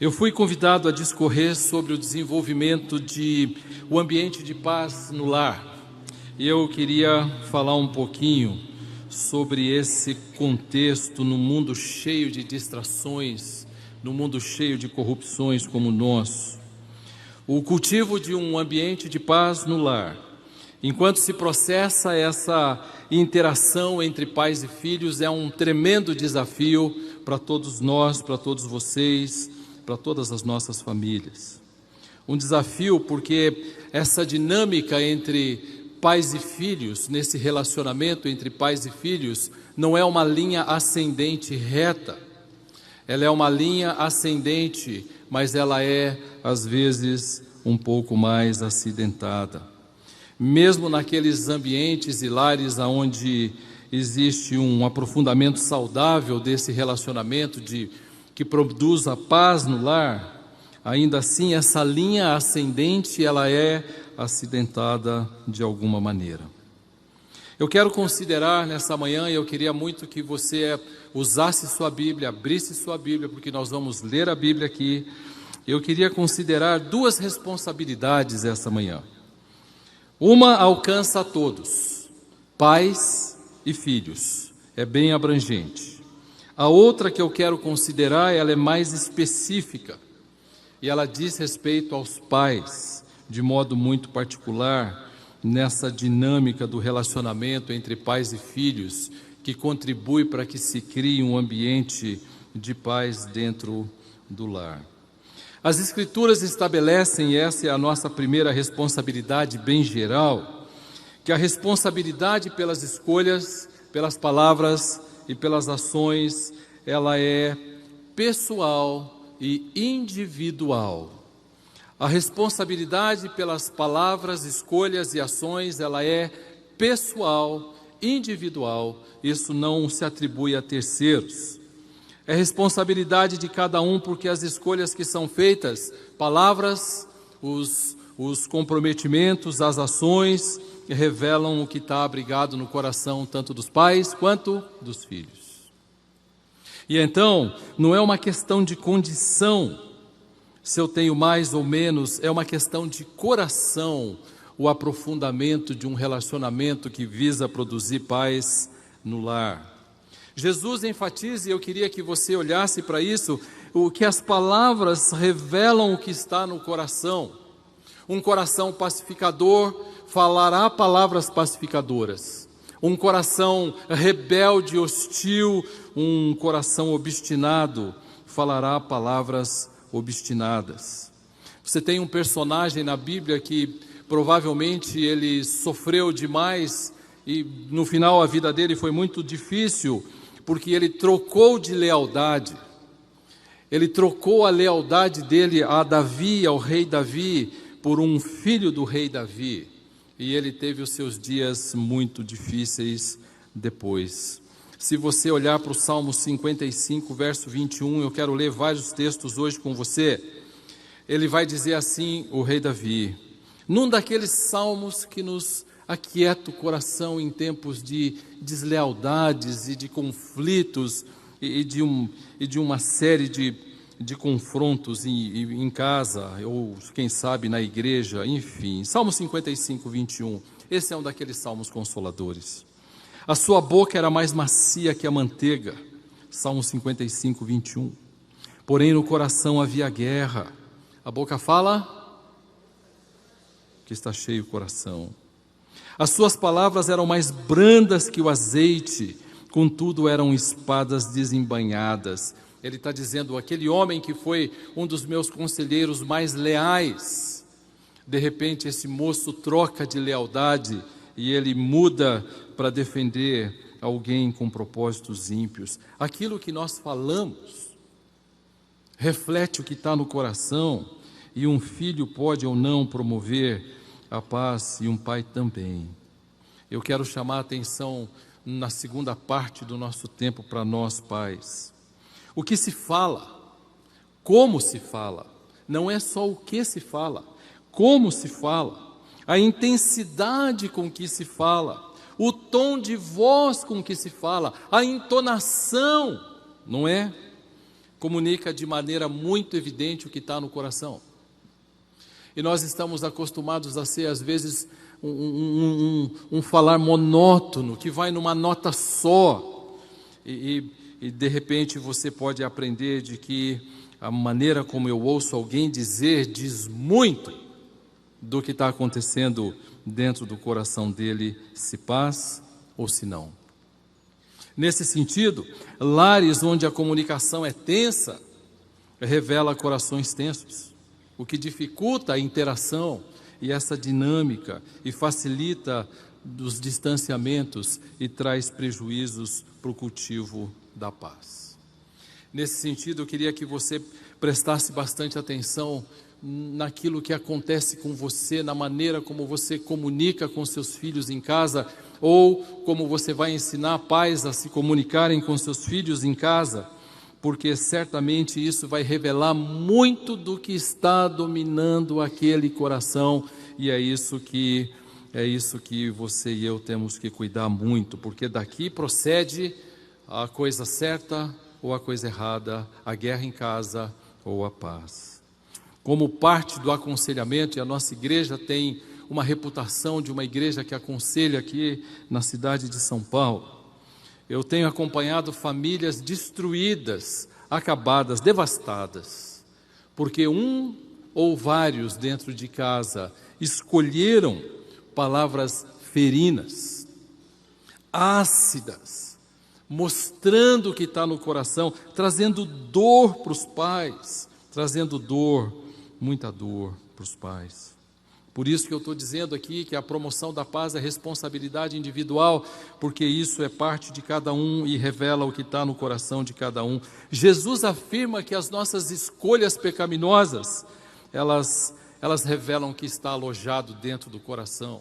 Eu fui convidado a discorrer sobre o desenvolvimento o ambiente de paz no lar. E eu queria falar um pouquinho sobre esse contexto no mundo cheio de distrações, no mundo cheio de corrupções como o nosso. O cultivo de um ambiente de paz no lar, enquanto se processa essa interação entre pais e filhos, é um tremendo desafio para todos nós, para todos vocês, para todas as nossas famílias. Um desafio porque essa dinâmica entre pais e filhos, nesse relacionamento entre pais e filhos, não é uma linha ascendente reta. Ela é uma linha ascendente, mas ela é, às vezes, um pouco mais acidentada. Mesmo naqueles ambientes e lares onde existe um aprofundamento saudável desse relacionamento que produz a paz no lar, ainda assim essa linha ascendente ela é acidentada de alguma maneira. Eu quero considerar nessa manhã, e eu queria muito que você usasse sua Bíblia, abrisse sua Bíblia, porque nós vamos ler a Bíblia aqui. Eu queria considerar duas responsabilidades essa manhã. Uma alcança a todos, pais e filhos, é bem abrangente. A outra que eu quero considerar, ela é mais específica, e ela diz respeito aos pais, de modo muito particular, nessa dinâmica do relacionamento entre pais e filhos, que contribui para que se crie um ambiente de paz dentro do lar. As Escrituras estabelecem, e essa é a nossa primeira responsabilidade bem geral, que a responsabilidade pelas escolhas, pelas palavras e pelas ações, ela é pessoal e individual. A responsabilidade pelas palavras, escolhas e ações, ela é pessoal, individual. Isso não se atribui a terceiros. É responsabilidade de cada um, porque as escolhas que são feitas, palavras, os comprometimentos, as ações, revelam o que está abrigado no coração tanto dos pais quanto dos filhos. E então, não é uma questão de condição, se eu tenho mais ou menos, é uma questão de coração, o aprofundamento de um relacionamento que visa produzir paz no lar. Jesus enfatiza, e eu queria que você olhasse para isso, o que as palavras revelam o que está no coração. Um coração pacificador falará palavras pacificadoras. Um coração rebelde, hostil, um coração obstinado falará palavras obstinadas. Você tem um personagem na Bíblia que provavelmente ele sofreu demais e no final a vida dele foi muito difícil, porque ele trocou de lealdade. Ele trocou a lealdade dele a Davi, ao rei Davi, por um filho do rei Davi. E ele teve os seus dias muito difíceis depois. Se você olhar para o Salmo 55, verso 21, eu quero ler vários textos hoje com você. Ele vai dizer assim, o rei Davi, num daqueles salmos que nos aquieta o coração em tempos de deslealdades e de conflitos e de uma série de confrontos em casa, ou quem sabe na igreja, enfim. Salmo 55, 21, esse é um daqueles salmos consoladores. A sua boca era mais macia que a manteiga, Salmo 55, 21. Porém no coração havia guerra. A boca fala que está cheio o coração. As suas palavras eram mais brandas que o azeite, contudo eram espadas desembainhadas. Ele está dizendo, aquele homem que foi um dos meus conselheiros mais leais, de repente esse moço troca de lealdade e ele muda para defender alguém com propósitos ímpios. Aquilo que nós falamos reflete o que está no coração, e um filho pode ou não promover a paz, e um pai também. Eu quero chamar a atenção na segunda parte do nosso tempo para nós pais. O que se fala, como se fala, não é só o que se fala, como se fala, a intensidade com que se fala, o tom de voz com que se fala, a entonação, não é? comunica de maneira muito evidente o que está no coração. E nós estamos acostumados a ser, às vezes, um falar monótono, que vai numa nota só. E de repente você pode aprender de que a maneira como eu ouço alguém dizer diz muito do que está acontecendo dentro do coração dele, se paz ou se não. Nesse sentido, lares onde a comunicação é tensa, revela corações tensos, o que dificulta a interação e essa dinâmica e facilita os distanciamentos e traz prejuízos para o cultivo da paz. Nesse sentido, eu queria que você prestasse bastante atenção naquilo que acontece com você, na maneira como você comunica com seus filhos em casa, ou como você vai ensinar pais a se comunicarem com seus filhos em casa, porque certamente isso vai revelar muito do que está dominando aquele coração, e é isso que você e eu temos que cuidar muito, porque daqui procede a coisa certa ou a coisa errada, a guerra em casa ou a paz. Como parte do aconselhamento, e a nossa igreja tem uma reputação de uma igreja que aconselha aqui na cidade de São Paulo, eu tenho acompanhado famílias destruídas, acabadas, devastadas, porque um ou vários dentro de casa escolheram palavras ferinas, ácidas, mostrando o que está no coração, trazendo dor para os pais, trazendo dor, muita dor para os pais. Por isso que eu estou dizendo aqui que a promoção da paz é responsabilidade individual, porque isso é parte de cada um e revela o que está no coração de cada um. Jesus afirma que as nossas escolhas pecaminosas, elas revelam o que está alojado dentro do coração.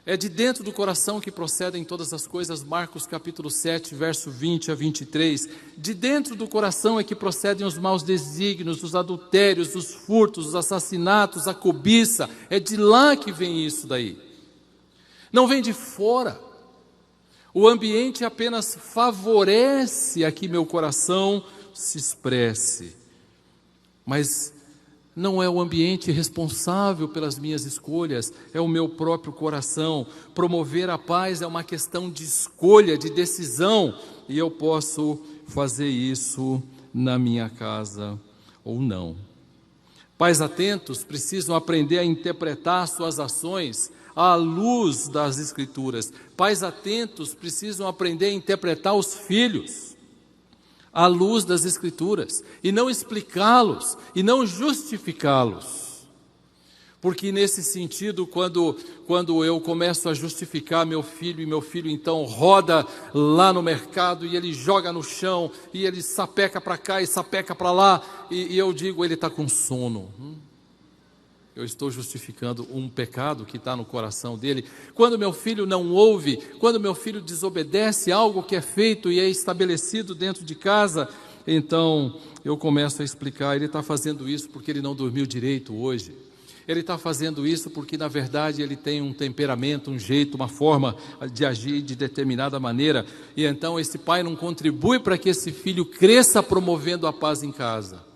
É de dentro do coração que procedem todas as coisas, Marcos capítulo 7, verso 20 a 23. De dentro do coração é que procedem os maus desígnios, os adultérios, os furtos, os assassinatos, a cobiça. É de lá que vem isso daí. Não vem de fora. O ambiente apenas favorece a que meu coração se expresse. Mas não é o ambiente responsável pelas minhas escolhas, é o meu próprio coração. Promover a paz é uma questão de escolha, de decisão, e eu posso fazer isso na minha casa ou não. Pais atentos precisam aprender a interpretar suas ações à luz das Escrituras. Pais atentos precisam aprender a interpretar os filhos à luz das Escrituras, e não explicá-los, e não justificá-los. Porque nesse sentido, quando eu começo a justificar meu filho, e meu filho então roda lá no mercado, e ele joga no chão, e ele sapeca para cá e sapeca para lá, e eu digo, ele está com sono. Eu estou justificando um pecado que está no coração dele. Quando meu filho não ouve, quando meu filho desobedece algo que é feito e é estabelecido dentro de casa, então eu começo a explicar, ele está fazendo isso porque ele não dormiu direito hoje. Ele está fazendo isso porque na verdade ele tem um temperamento, um jeito, uma forma de agir de determinada maneira. E então esse pai não contribui para que esse filho cresça promovendo a paz em casa.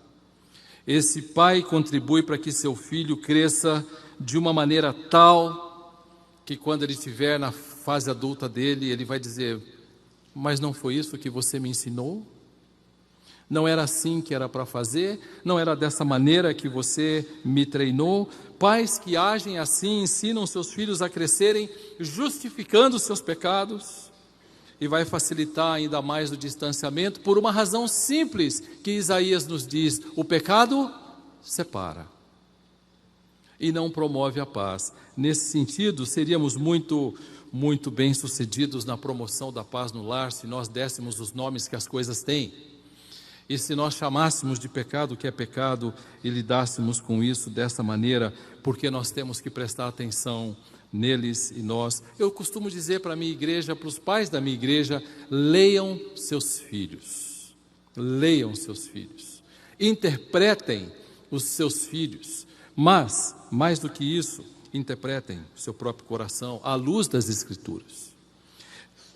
Esse pai contribui para que seu filho cresça de uma maneira tal que quando ele estiver na fase adulta dele, ele vai dizer, mas não foi isso que você me ensinou? Não era assim que era para fazer? Não era dessa maneira que você me treinou? Pais que agem assim ensinam seus filhos a crescerem justificando seus pecados, e vai facilitar ainda mais o distanciamento por uma razão simples que Isaías nos diz: o pecado separa e não promove a paz. Nesse sentido, seríamos muito bem-sucedidos na promoção da paz no lar se nós dessemos os nomes que as coisas têm. E se nós chamássemos de pecado o que é pecado e lidássemos com isso dessa maneira, porque nós temos que prestar atenção neles e nós. Eu costumo dizer para a minha igreja, para os pais da minha igreja, leiam seus filhos. Leiam seus filhos. Interpretem os seus filhos. Mas, mais do que isso, interpretem o seu próprio coração à luz das Escrituras.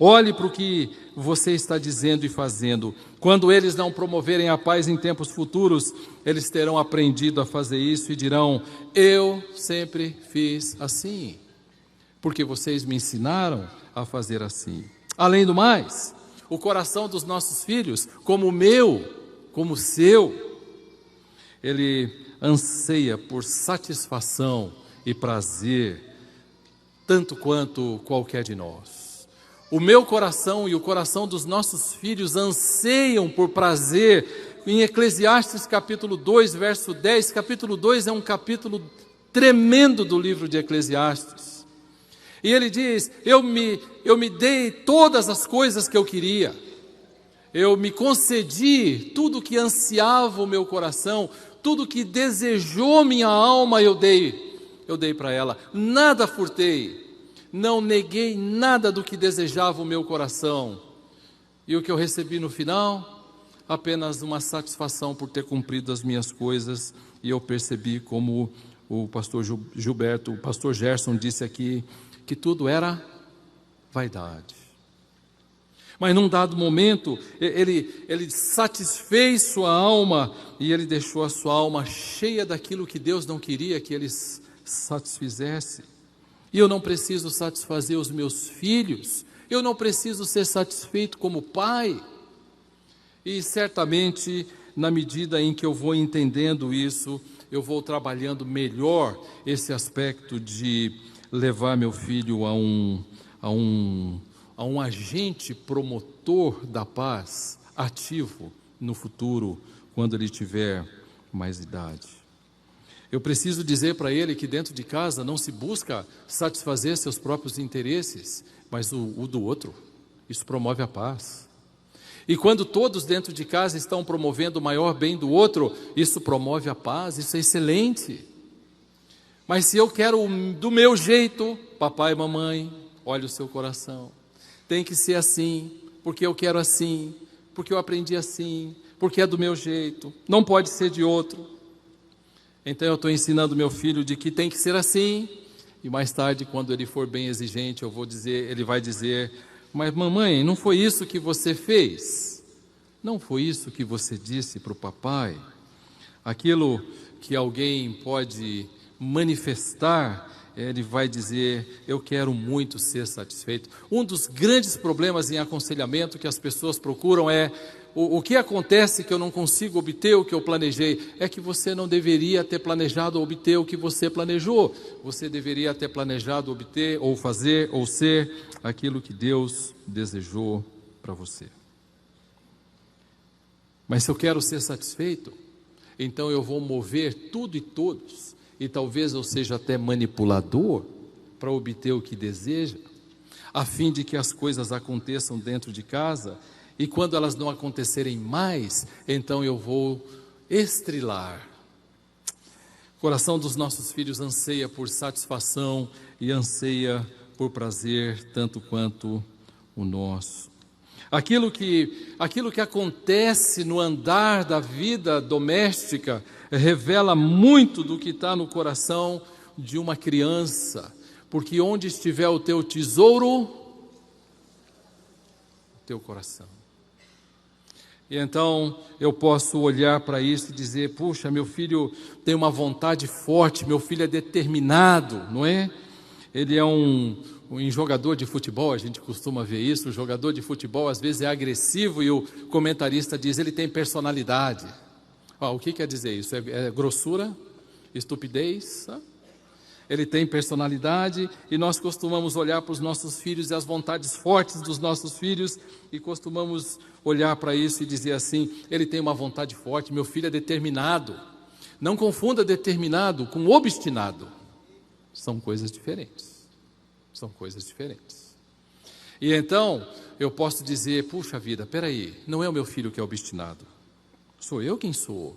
Olhe para o que você está dizendo e fazendo. Quando eles não promoverem a paz em tempos futuros, eles terão aprendido a fazer isso e dirão: eu sempre fiz assim, porque vocês me ensinaram a fazer assim. Além do mais, o coração dos nossos filhos, como o meu, como o seu, ele anseia por satisfação e prazer, tanto quanto qualquer de nós. O meu coração e o coração dos nossos filhos anseiam por prazer. Em Eclesiastes capítulo 2, verso 10, capítulo 2 é um capítulo tremendo do livro de Eclesiastes. E ele diz: eu me dei todas as coisas que eu queria, eu me concedi tudo que ansiava o meu coração, tudo que desejou minha alma eu dei para ela, nada furtei, não neguei nada do que desejava o meu coração. E o que eu recebi no final? Apenas uma satisfação por ter cumprido as minhas coisas. E eu percebi, como o pastor Gilberto, o pastor Gerson disse aqui, que tudo era vaidade. Mas num dado momento, ele satisfez sua alma e ele deixou a sua alma cheia daquilo que Deus não queria que ele satisfizesse. E eu não preciso satisfazer os meus filhos, eu não preciso ser satisfeito como pai. E certamente, na medida em que eu vou entendendo isso, eu vou trabalhando melhor esse aspecto de levar meu filho a um agente promotor da paz, ativo no futuro, quando ele tiver mais idade. Eu preciso dizer para ele que dentro de casa não se busca satisfazer seus próprios interesses, mas o do outro. Isso promove a paz. E quando todos dentro de casa estão promovendo o maior bem do outro, isso promove a paz, isso é excelente. Mas se eu quero do meu jeito, papai e mamãe, olha o seu coração. Tem que ser assim, porque eu quero assim, porque eu aprendi assim, porque é do meu jeito, não pode ser de outro. Então eu estou ensinando meu filho de que tem que ser assim, e mais tarde, quando ele for bem exigente, ele vai dizer: mas mamãe, não foi isso que você fez? Não foi isso que você disse para o papai? Aquilo que alguém pode manifestar, ele vai dizer: eu quero muito ser satisfeito. Um dos grandes problemas em aconselhamento que as pessoas procuram é: o que acontece que eu não consigo obter o que eu planejei? É que você não deveria ter planejado obter o que você planejou. Você deveria ter planejado obter, ou fazer, ou ser aquilo que Deus desejou para você. Mas se eu quero ser satisfeito, então eu vou mover tudo e todos, e talvez eu seja até manipulador para obter o que deseja, a fim de que as coisas aconteçam dentro de casa. E quando elas não acontecerem mais, então eu vou estrilar. O coração dos nossos filhos anseia por satisfação e anseia por prazer, tanto quanto o nosso. Aquilo que acontece no andar da vida doméstica revela muito do que está no coração de uma criança, porque onde estiver o teu tesouro, o teu coração. E então eu posso olhar para isso e dizer: puxa, meu filho tem uma vontade forte, meu filho é determinado, não é? Ele é um jogador de futebol, a gente costuma ver isso, o jogador de futebol às vezes é agressivo e o comentarista diz: ele tem personalidade. O que quer dizer isso? É grossura? Estupidez? Ele tem personalidade, e nós costumamos olhar para os nossos filhos e as vontades fortes dos nossos filhos, e costumamos olhar para isso e dizer assim: ele tem uma vontade forte, meu filho é determinado. Não confunda determinado com obstinado. São coisas diferentes. São coisas diferentes. E então, eu posso dizer: puxa vida, peraí, não é o meu filho que é obstinado. Sou eu quem sou.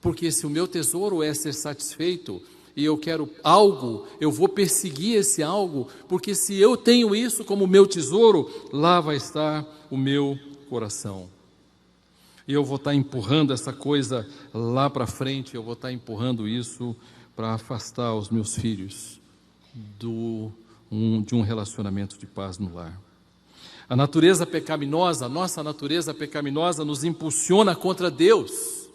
Porque se o meu tesouro é ser satisfeito, e eu quero algo, eu vou perseguir esse algo, porque se eu tenho isso como meu tesouro, lá vai estar o meu coração. E eu vou estar empurrando essa coisa lá para frente, eu vou estar empurrando isso para afastar os meus filhos de um relacionamento de paz no lar. A natureza pecaminosa, a nossa natureza pecaminosa nos impulsiona contra Deus.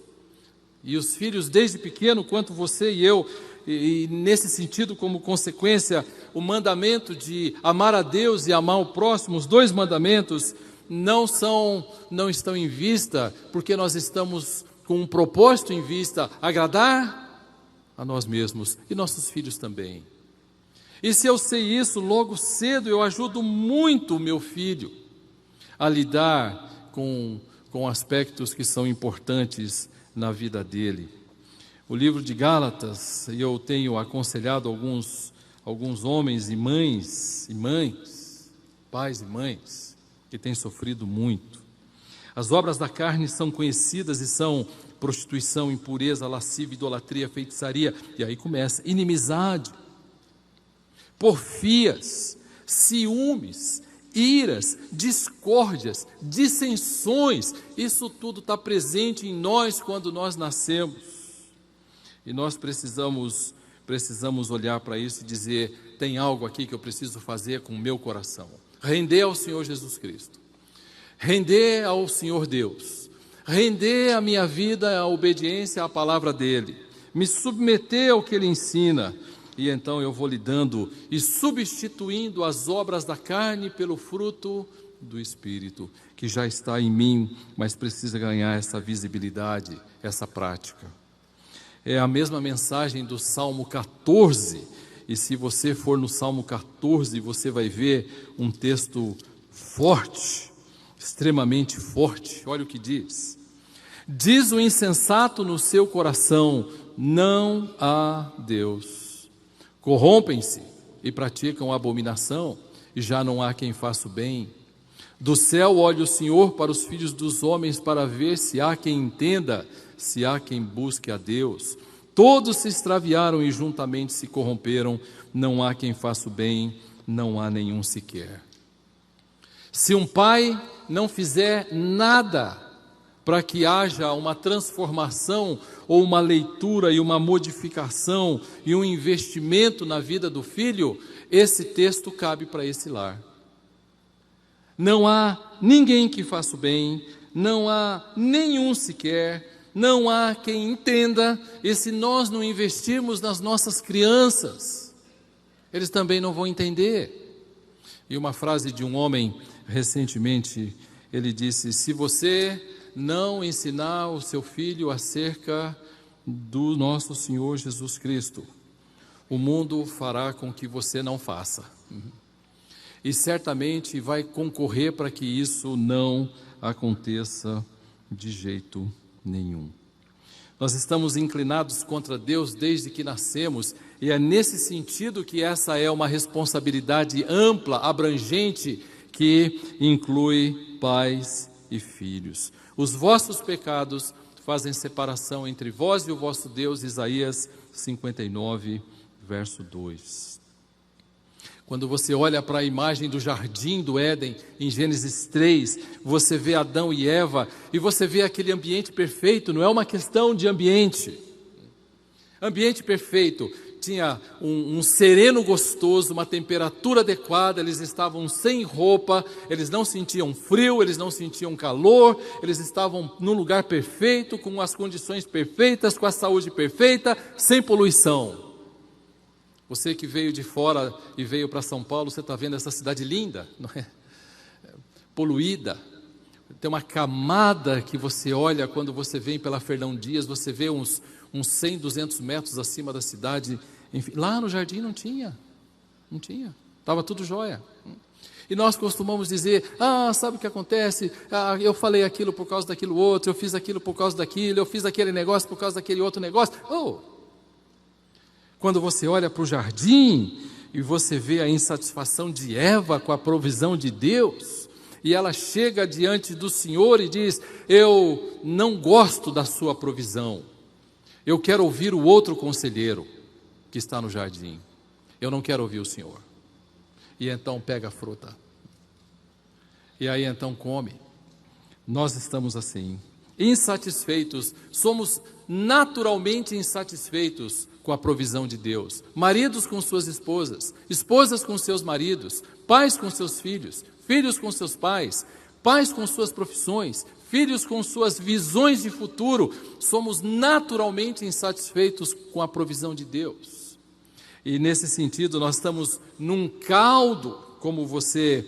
E os filhos, desde pequeno, quanto você e eu, e nesse sentido, como consequência, o mandamento de amar a Deus e amar o próximo, os dois mandamentos, não estão em vista, porque nós estamos com um propósito em vista, agradar a nós mesmos e nossos filhos também. E se eu sei isso, logo cedo eu ajudo muito o meu filho a lidar com aspectos que são importantes na vida dele. O livro de Gálatas, e eu tenho aconselhado alguns homens e mães, pais e mães, que têm sofrido muito. As obras da carne são conhecidas e são prostituição, impureza, lascívia, idolatria, feitiçaria, e aí começa inimizade, porfias, ciúmes, iras, discórdias, dissensões. Isso tudo está presente em nós quando nós nascemos. E nós precisamos olhar para isso e dizer: tem algo aqui que eu preciso fazer com o meu coração. Render ao Senhor Jesus Cristo. Render ao Senhor Deus. Render a minha vida à obediência à palavra dEle. Me submeter ao que Ele ensina. E então eu vou lidando e substituindo as obras da carne pelo fruto do Espírito, que já está em mim, mas precisa ganhar essa visibilidade, essa prática. É a mesma mensagem do Salmo 14, e se você for no Salmo 14, você vai ver um texto forte, extremamente forte. Olha o que diz: diz o insensato no seu coração, não há Deus. Corrompem-se e praticam abominação, e já não há quem faça o bem. Do céu olha o Senhor para os filhos dos homens, para ver se há quem entenda, se há quem busque a Deus. Todos se extraviaram e juntamente se corromperam, não há quem faça o bem, não há nenhum sequer. Se um pai não fizer nada para que haja uma transformação ou uma leitura e uma modificação e um investimento na vida do filho, esse texto cabe para esse lar. Não há ninguém que faça o bem, não há nenhum sequer, não há quem entenda, e se nós não investirmos nas nossas crianças, eles também não vão entender. E uma frase de um homem recentemente, ele disse: se você não ensinar o seu filho acerca do nosso Senhor Jesus Cristo, o mundo fará com que você não faça. E certamente vai concorrer para que isso não aconteça de jeito nenhum. Nós estamos inclinados contra Deus desde que nascemos, e é nesse sentido que essa é uma responsabilidade ampla, abrangente, que inclui pais e filhos. Os vossos pecados fazem separação entre vós e o vosso Deus, Isaías 59, verso 2. Quando você olha para a imagem do jardim do Éden, em Gênesis 3, você vê Adão e Eva, e você vê aquele ambiente perfeito. Não é uma questão de ambiente. Ambiente perfeito. Tinha um sereno gostoso, uma temperatura adequada, eles estavam sem roupa, eles não sentiam frio, eles não sentiam calor, eles estavam num lugar perfeito, com as condições perfeitas, com a saúde perfeita, sem poluição. Você que veio de fora e veio para São Paulo, você está vendo essa cidade linda, não é? Poluída. Tem uma camada que você olha quando você vem pela Fernão Dias, você vê uns 100, 200 metros acima da cidade. Enfim, lá no jardim não tinha, estava tudo jóia. E nós costumamos dizer: sabe o que acontece? Eu falei aquilo por causa daquilo outro, eu fiz aquilo por causa daquilo, eu fiz aquele negócio por causa daquele outro negócio. Quando você olha para o jardim e você vê a insatisfação de Eva com a provisão de Deus, e ela chega diante do Senhor e diz: eu não gosto da sua provisão, eu quero ouvir o outro conselheiro que está no jardim, eu não quero ouvir o Senhor. E então pega a fruta, e aí então come. Nós estamos assim, insatisfeitos, somos naturalmente insatisfeitos com a provisão de Deus. Maridos com suas esposas, esposas com seus maridos, pais com seus filhos, filhos com seus pais, pais com suas profissões, filhos com suas visões de futuro, somos naturalmente insatisfeitos com a provisão de Deus. E nesse sentido, nós estamos num caldo, como você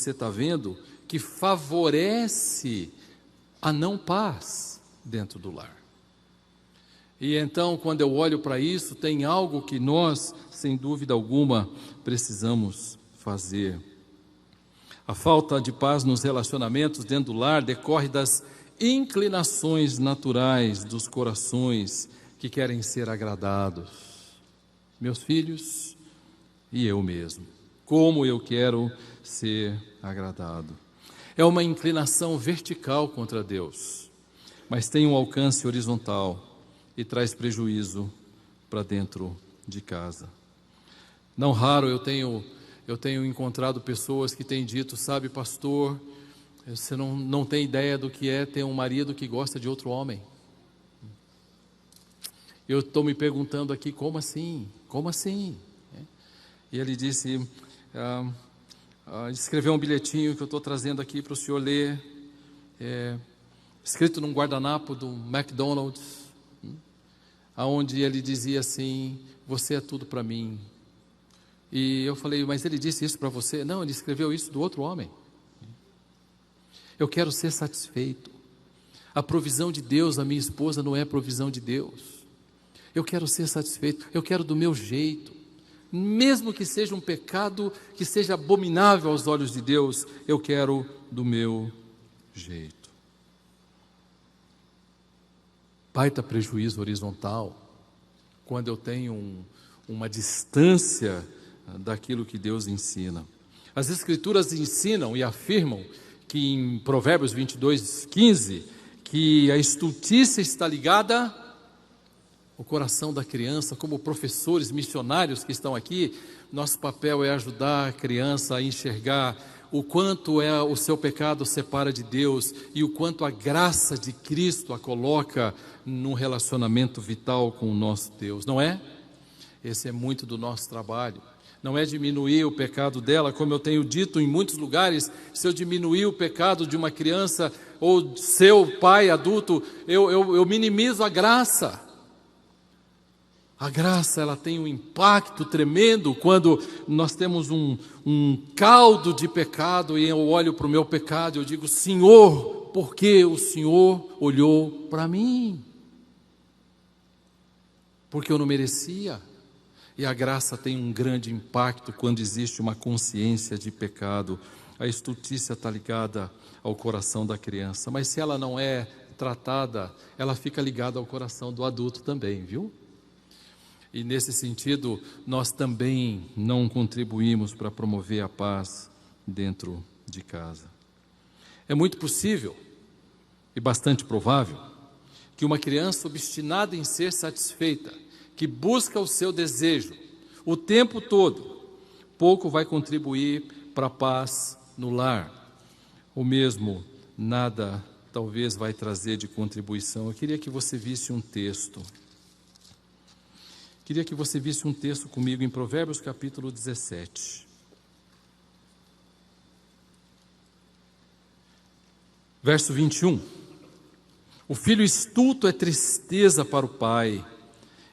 está vendo, que favorece a não paz dentro do lar. E então, quando eu olho para isso, tem algo que nós, sem dúvida alguma, precisamos fazer. A falta de paz nos relacionamentos dentro do lar decorre das inclinações naturais dos corações que querem ser agradados. Meus filhos e eu mesmo. Como eu quero ser agradado. É uma inclinação vertical contra Deus, mas tem um alcance horizontal e traz prejuízo para dentro de casa. Não raro eu tenho encontrado pessoas que têm dito, sabe, pastor, você não tem ideia do que é ter um marido que gosta de outro homem. Eu estou me perguntando aqui, como assim? Como assim? E ele disse, escreveu um bilhetinho que eu estou trazendo aqui para o senhor ler, escrito num guardanapo do McDonald's, aonde ele dizia assim, você é tudo para mim. E eu falei, mas ele disse isso para você? Não, ele escreveu isso do outro homem. Eu quero ser satisfeito. A provisão de Deus, a minha esposa, não é provisão de Deus. Eu quero ser satisfeito, eu quero do meu jeito. Mesmo que seja um pecado, que seja abominável aos olhos de Deus, eu quero do meu jeito. Baita prejuízo horizontal, quando eu tenho uma distância daquilo que Deus ensina. As Escrituras ensinam e afirmam que em Provérbios 22:15, que a estultícia está ligada ao coração da criança. Como professores missionários que estão aqui, nosso papel é ajudar a criança a enxergar o quanto o seu pecado separa de Deus e o quanto a graça de Cristo a coloca num relacionamento vital com o nosso Deus, não é? Esse é muito do nosso trabalho. Não é diminuir o pecado dela, como eu tenho dito em muitos lugares, se eu diminuir o pecado de uma criança ou seu pai adulto, eu minimizo a graça. A graça, ela tem um impacto tremendo quando nós temos um caldo de pecado e eu olho para o meu pecado e eu digo, Senhor, por que o Senhor olhou para mim? Porque eu não merecia. E a graça tem um grande impacto quando existe uma consciência de pecado. A estultícia está ligada ao coração da criança, mas se ela não é tratada, ela fica ligada ao coração do adulto também, viu? E nesse sentido, nós também não contribuímos para promover a paz dentro de casa. É muito possível e bastante provável que uma criança obstinada em ser satisfeita, que busca o seu desejo o tempo todo, pouco vai contribuir para a paz no lar. O mesmo, nada talvez vai trazer de contribuição. Eu queria que você visse um texto. Queria que você visse um texto comigo em Provérbios capítulo 17. Verso 21. O filho estulto é tristeza para o pai,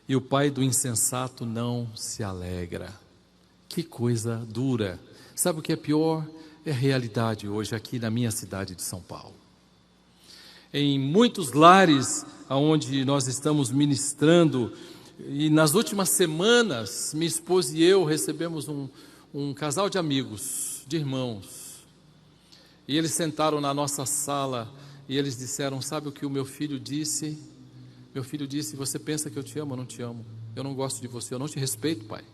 e o pai do insensato não se alegra. Que coisa dura. Sabe o que é pior? É a realidade hoje aqui na minha cidade de São Paulo. Em muitos lares onde nós estamos ministrando, e nas últimas semanas, minha esposa e eu recebemos um casal de amigos, de irmãos. E eles sentaram na nossa sala e eles disseram, sabe o que o meu filho disse? Meu filho disse, você pensa que eu te amo ou não te amo? Eu não gosto de você, eu não te respeito, pai.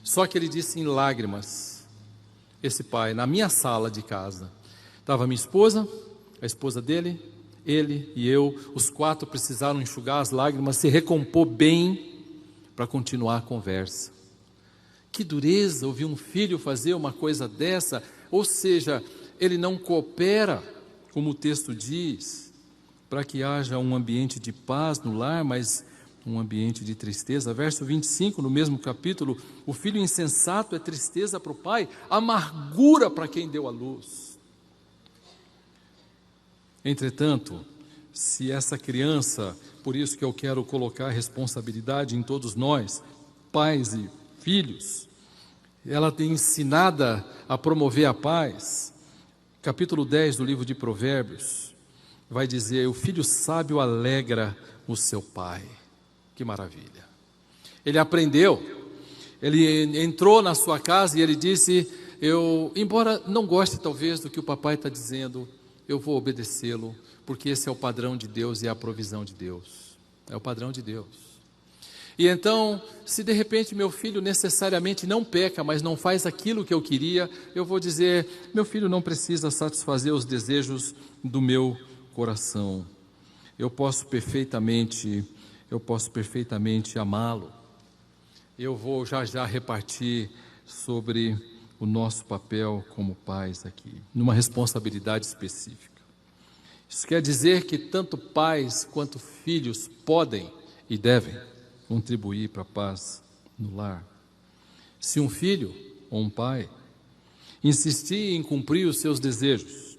Só que ele disse em lágrimas, esse pai, na minha sala de casa, estava minha esposa, a esposa dele, ele e eu, os quatro precisaram enxugar as lágrimas, se recompor bem para continuar a conversa. Que dureza ouvir um filho fazer uma coisa dessa, ou seja, ele não coopera, como o texto diz, para que haja um ambiente de paz no lar, mas um ambiente de tristeza. Verso 25, no mesmo capítulo: o filho insensato é tristeza para o pai, amargura para quem deu a luz. Entretanto, se essa criança, por isso que eu quero colocar a responsabilidade em todos nós, pais e filhos, ela tem ensinada a promover a paz. Capítulo 10 do livro de Provérbios vai dizer: o filho sábio alegra o seu pai. Que maravilha! Ele aprendeu, ele entrou na sua casa e ele disse: embora não goste talvez do que o papai está dizendo, eu vou obedecê-lo, porque esse é o padrão de Deus e é a provisão de Deus. É o padrão de Deus. E então, se de repente meu filho necessariamente não peca, mas não faz aquilo que eu queria, eu vou dizer: meu filho não precisa satisfazer os desejos do meu coração. Eu posso perfeitamente amá-lo. Eu vou já repartir sobre o nosso papel como pais aqui, numa responsabilidade específica. Isso quer dizer que tanto pais quanto filhos podem e devem contribuir para a paz no lar. Se um filho ou um pai insistir em cumprir os seus desejos,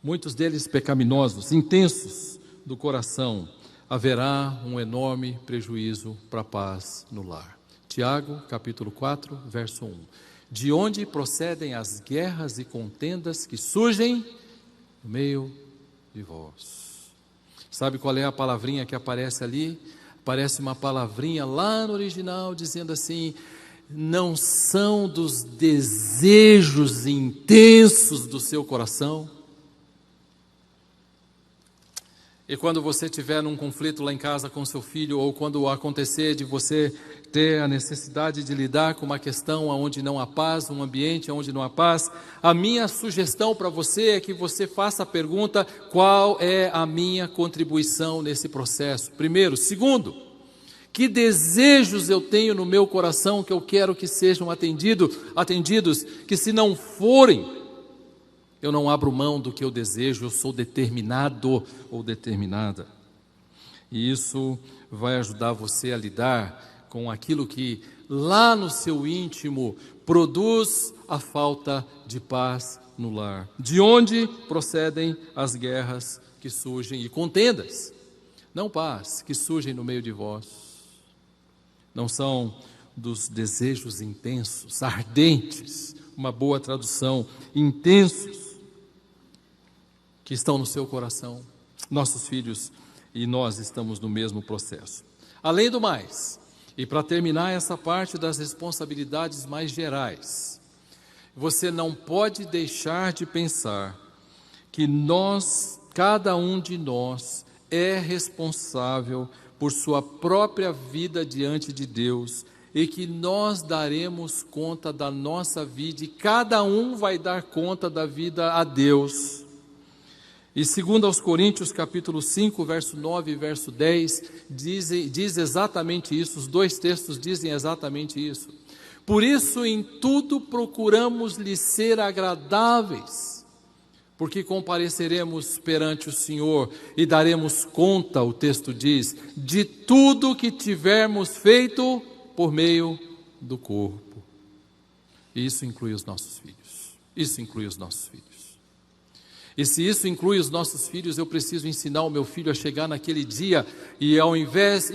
muitos deles pecaminosos, intensos do coração, haverá um enorme prejuízo para a paz no lar. Tiago, capítulo 4, verso 1. De onde procedem as guerras e contendas que surgem no meio de vós? Sabe qual é a palavrinha que aparece ali? Aparece uma palavrinha lá no original dizendo assim: não são dos desejos intensos do seu coração? E quando você estiver num conflito lá em casa com seu filho, ou quando acontecer de você ter a necessidade de lidar com uma questão onde não há paz, um ambiente onde não há paz, a minha sugestão para você é que você faça a pergunta: qual é a minha contribuição nesse processo? Primeiro. Segundo, que desejos eu tenho no meu coração que eu quero que sejam atendidos, que se não forem, eu não abro mão do que eu desejo, eu sou determinado ou determinada. E isso vai ajudar você a lidar com aquilo que lá no seu íntimo produz a falta de paz no lar. De onde procedem as guerras que surgem e contendas? Não paz, que surgem no meio de vós. Não são dos desejos intensos, ardentes, uma boa tradução, intensos, que estão no seu coração. Nossos filhos e nós estamos no mesmo processo. Além do mais, e para terminar essa parte das responsabilidades mais gerais, você não pode deixar de pensar que cada um de nós é responsável por sua própria vida diante de Deus, e que nós daremos conta da nossa vida, e cada um vai dar conta da vida a Deus. E segundo aos Coríntios, capítulo 5, verso 9 e verso 10, diz exatamente isso, os dois textos dizem exatamente isso. Por isso, em tudo procuramos lhe ser agradáveis, porque compareceremos perante o Senhor e daremos conta, o texto diz, de tudo que tivermos feito por meio do corpo. E isso inclui os nossos filhos. Isso inclui os nossos filhos. E se isso inclui os nossos filhos, eu preciso ensinar o meu filho a chegar naquele dia e em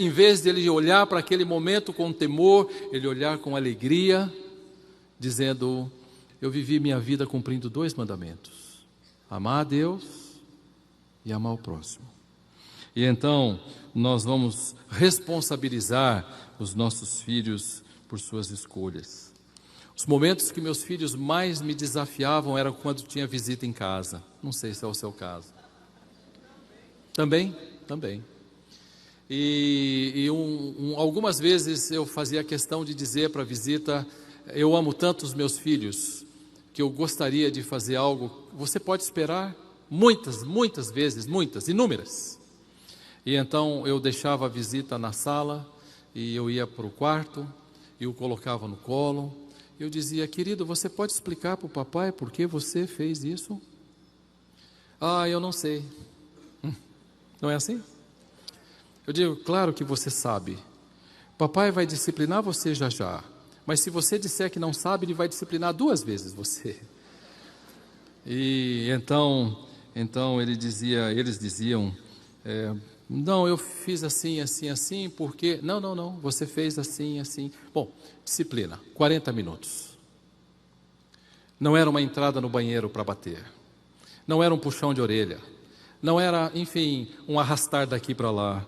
vez de ele olhar para aquele momento com temor, ele olhar com alegria, dizendo: eu vivi minha vida cumprindo 2 mandamentos: amar a Deus e amar o próximo. E então nós vamos responsabilizar os nossos filhos por suas escolhas. Os momentos que meus filhos mais me desafiavam eram quando tinha visita em casa. Não sei se é o seu caso. Também. E algumas vezes eu fazia questão de dizer para a visita: eu amo tanto os meus filhos que eu gostaria de fazer algo. Você pode esperar? Muitas vezes, inúmeras. E então eu deixava a visita na sala e eu ia para o quarto e o colocava no colo. Eu dizia: querido, você pode explicar para o papai por que você fez isso? Ah, eu não sei. Não é assim? Eu digo, claro que você sabe. Papai vai disciplinar você já já. Mas se você disser que não sabe, ele vai disciplinar 2 vezes você. E então eles diziam, não, eu fiz assim, assim, assim, porque... Não, você fez assim, assim. Bom, disciplina, 40 minutos. Não era uma entrada no banheiro para bater. Não era um puxão de orelha. Não era, enfim, um arrastar daqui para lá.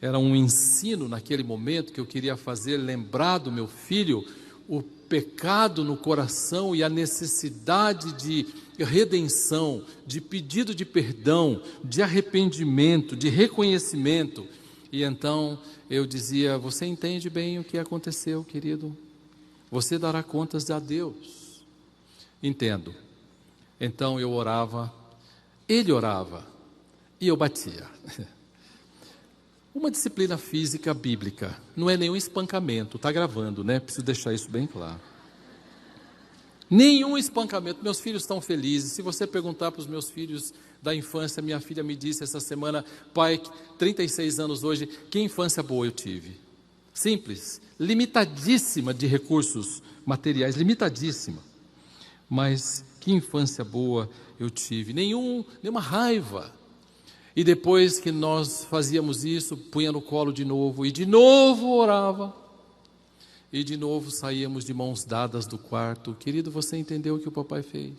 Era um ensino naquele momento que eu queria fazer, lembrar do meu filho o pecado no coração e a necessidade de redenção, de pedido de perdão, de arrependimento, de reconhecimento. E então eu dizia, você entende bem o que aconteceu, querido? Você dará contas a Deus. Entendo. Então eu orava, ele orava e eu batia. Uma disciplina física bíblica, não é nenhum espancamento, está gravando, né? Preciso deixar isso bem claro. Nenhum espancamento, meus filhos estão felizes. Se você perguntar para os meus filhos da infância, minha filha me disse essa semana, pai, 36 anos hoje, que infância boa eu tive. Simples, limitadíssima de recursos materiais, limitadíssima. Mas que infância boa eu tive, nenhuma raiva. E depois que nós fazíamos isso, punha no colo de novo, e de novo orava, e de novo saíamos de mãos dadas do quarto. Querido, você entendeu o que o papai fez?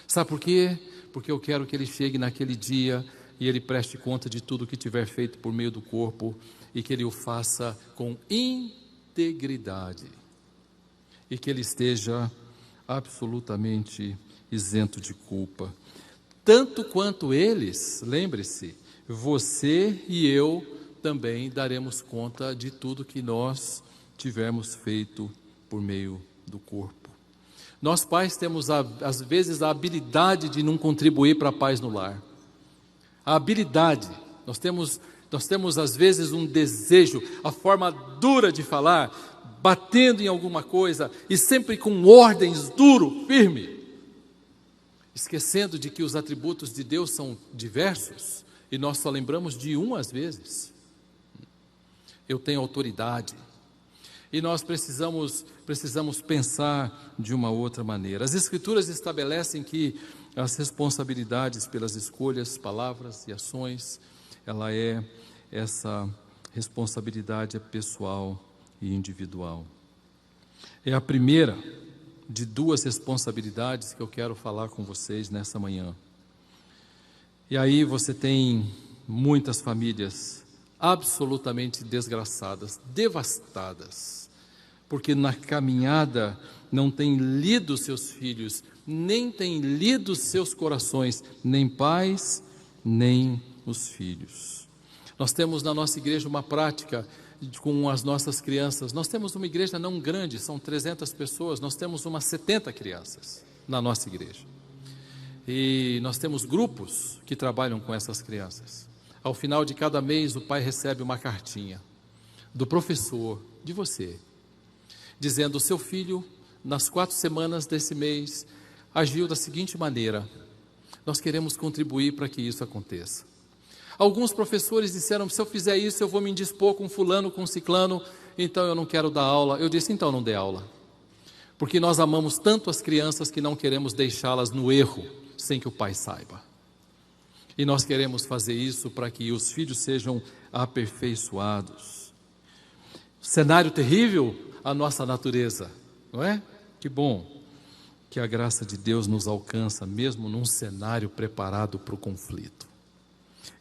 Sabe por quê? Porque eu quero que ele chegue naquele dia e ele preste conta de tudo que tiver feito por meio do corpo, e que ele o faça com integridade, e que ele esteja absolutamente isento de culpa. Tanto quanto eles, lembre-se, você e eu também daremos conta de tudo que nós tivermos feito por meio do corpo. Nós pais temos, às vezes, a habilidade de não contribuir para a paz no lar. A habilidade, nós temos às vezes um desejo, a forma dura de falar, batendo em alguma coisa e sempre com ordens duro, firme. Esquecendo de que os atributos de Deus são diversos, e nós só lembramos de um às vezes. Eu tenho autoridade, e nós precisamos pensar de uma outra maneira. As Escrituras estabelecem que as responsabilidades pelas escolhas, palavras e ações, essa responsabilidade é pessoal e individual. É a primeira de 2 responsabilidades que eu quero falar com vocês nessa manhã. E aí você tem muitas famílias absolutamente desgraçadas, devastadas, porque na caminhada não tem lido seus filhos, nem tem lido seus corações, nem pais, nem os filhos. Nós temos na nossa igreja uma prática com as nossas crianças. Nós temos uma igreja não grande, são 300 pessoas, nós temos umas 70 crianças na nossa igreja. E nós temos grupos que trabalham com essas crianças. Ao final de cada mês, o pai recebe uma cartinha do professor, de você, dizendo: o seu filho, nas 4 semanas desse mês, agiu da seguinte maneira, nós queremos contribuir para que isso aconteça. Alguns professores disseram: se eu fizer isso, eu vou me indispor com fulano, com ciclano, então eu não quero dar aula. Eu disse: então não dê aula. Porque nós amamos tanto as crianças que não queremos deixá-las no erro, sem que o pai saiba. E nós queremos fazer isso para que os filhos sejam aperfeiçoados. Cenário terrível, a nossa natureza, não é? Que bom que a graça de Deus nos alcança, mesmo num cenário preparado para o conflito.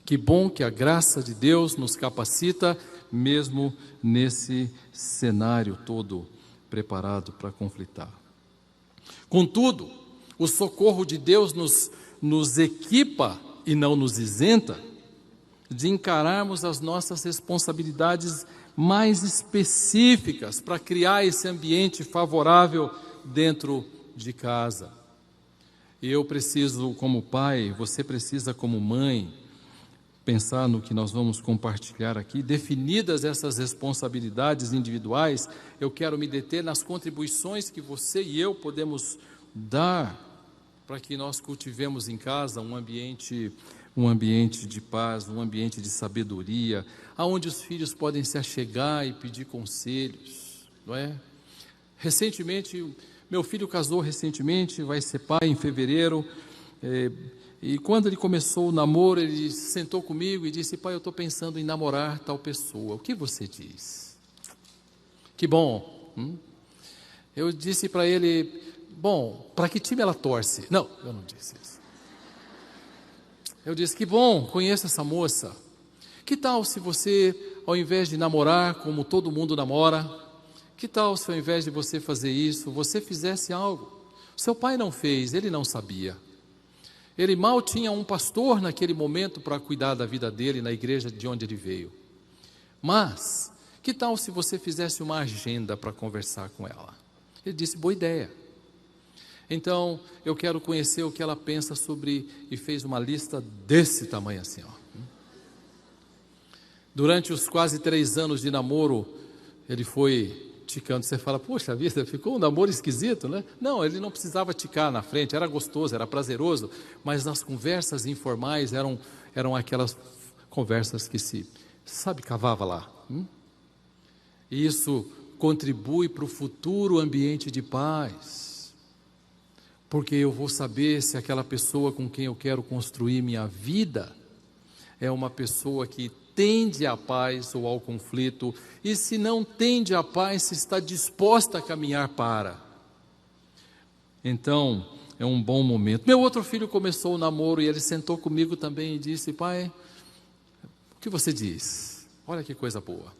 Que bom que a graça de Deus nos capacita, mesmo nesse cenário todo preparado para conflitar. Contudo, o socorro de Deus nos equipa e não nos isenta de encararmos as nossas responsabilidades mais específicas para criar esse ambiente favorável dentro de casa. Eu preciso, como pai, você precisa, como mãe, pensar no que nós vamos compartilhar aqui. Definidas essas responsabilidades individuais, eu quero me deter nas contribuições que você e eu podemos dar para que nós cultivemos em casa um ambiente um ambiente de paz, um ambiente de sabedoria, aonde os filhos podem se achegar e pedir conselhos, não é? Recentemente, meu filho casou recentemente, vai ser pai em fevereiro, e quando ele começou o namoro, ele sentou comigo e disse: pai, eu estou pensando em namorar tal pessoa, o que você diz? Que bom. Eu disse para ele: bom, para que time ela torce? Não, eu não disse isso. Eu disse: que bom, conheço essa moça. Que tal se você, ao invés de namorar como todo mundo namora, que tal se ao invés de você fazer isso, você fizesse algo? Seu pai não fez, ele não sabia. Ele mal tinha um pastor naquele momento para cuidar da vida dele na igreja de onde ele veio. Mas, que tal se você fizesse uma agenda para conversar com ela? Ele disse: boa ideia. Então, eu quero conhecer o que ela pensa sobre, e fez uma lista desse tamanho assim, ó. Durante os quase 3 anos de namoro, ele foi ticando. Você fala: poxa vida, ficou um namoro esquisito, né? Não, ele não precisava ticar na frente, era gostoso, era prazeroso, mas nas conversas informais eram aquelas conversas que cavava lá. E isso contribui para o futuro ambiente de paz, porque eu vou saber se aquela pessoa com quem eu quero construir minha vida é uma pessoa que tende à paz ou ao conflito, e se não tende à paz, se está disposta a caminhar para. Então, é um bom momento. Meu outro filho começou o namoro e ele sentou comigo também e disse: pai, o que você diz? Olha que coisa boa.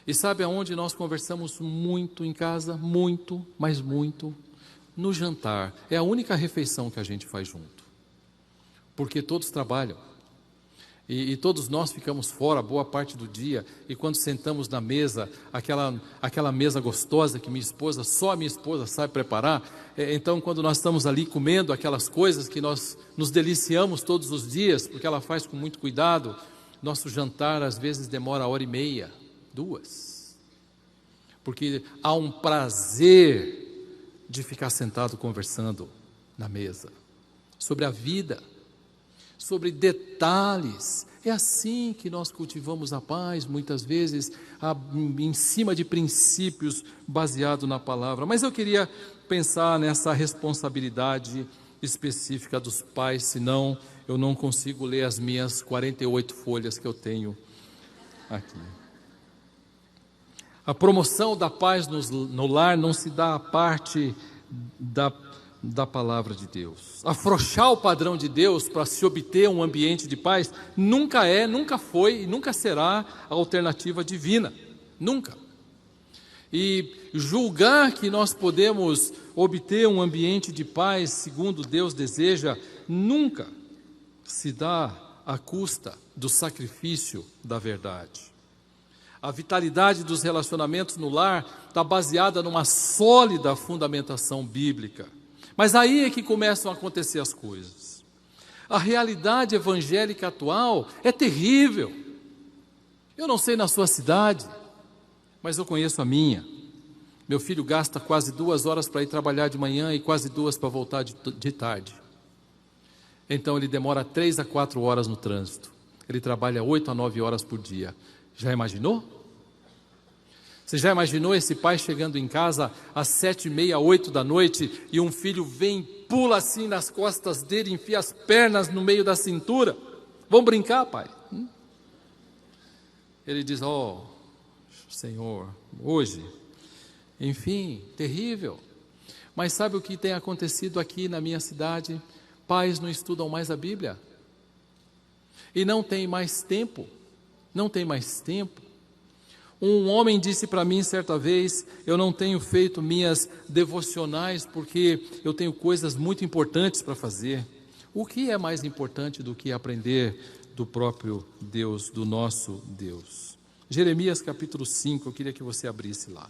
E sabe aonde nós conversamos muito em casa? Muito, mas muito. No jantar. É a única refeição que a gente faz junto. Porque todos trabalham. E todos nós ficamos fora boa parte do dia, e quando sentamos na mesa, aquela mesa gostosa que só a minha esposa sabe preparar, então quando nós estamos ali comendo aquelas coisas que nós nos deliciamos todos os dias, porque ela faz com muito cuidado, nosso jantar às vezes demora 1h30, 2, porque há um prazer de ficar sentado conversando na mesa, sobre a vida, sobre detalhes. É assim que nós cultivamos a paz, muitas vezes, em cima de princípios baseados na palavra. Mas eu queria pensar nessa responsabilidade específica dos pais, senão eu não consigo ler as minhas 48 folhas que eu tenho aqui. A promoção da paz no lar não se dá à parte da palavra de Deus. Afrouxar o padrão de Deus para se obter um ambiente de paz nunca foi e nunca será a alternativa divina. Nunca. E julgar que nós podemos obter um ambiente de paz segundo Deus deseja, nunca se dá à custa do sacrifício da verdade. A vitalidade dos relacionamentos no lar está baseada numa sólida fundamentação bíblica. Mas aí é que começam a acontecer as coisas. A realidade evangélica atual é terrível. Eu não sei na sua cidade, mas eu conheço a minha. Meu filho gasta quase 2 horas para ir trabalhar de manhã e quase 2 para voltar de tarde. Então ele demora 3 a 4 horas no trânsito. Ele trabalha 8 a 9 horas por dia. Já imaginou? Você já imaginou esse pai chegando em casa às 7h30, 8 da noite, e um filho vem, pula assim nas costas dele, enfia as pernas no meio da cintura? Vamos brincar, pai? Ele diz: oh, Senhor, hoje, enfim, terrível. Mas sabe o que tem acontecido aqui na minha cidade? Pais não estudam mais a Bíblia. E não tem mais tempo. Não tem mais tempo. Um homem disse para mim certa vez: eu não tenho feito minhas devocionais porque eu tenho coisas muito importantes para fazer. O que é mais importante do que aprender do próprio Deus, do nosso Deus? Jeremias capítulo 5, eu queria que você abrisse lá.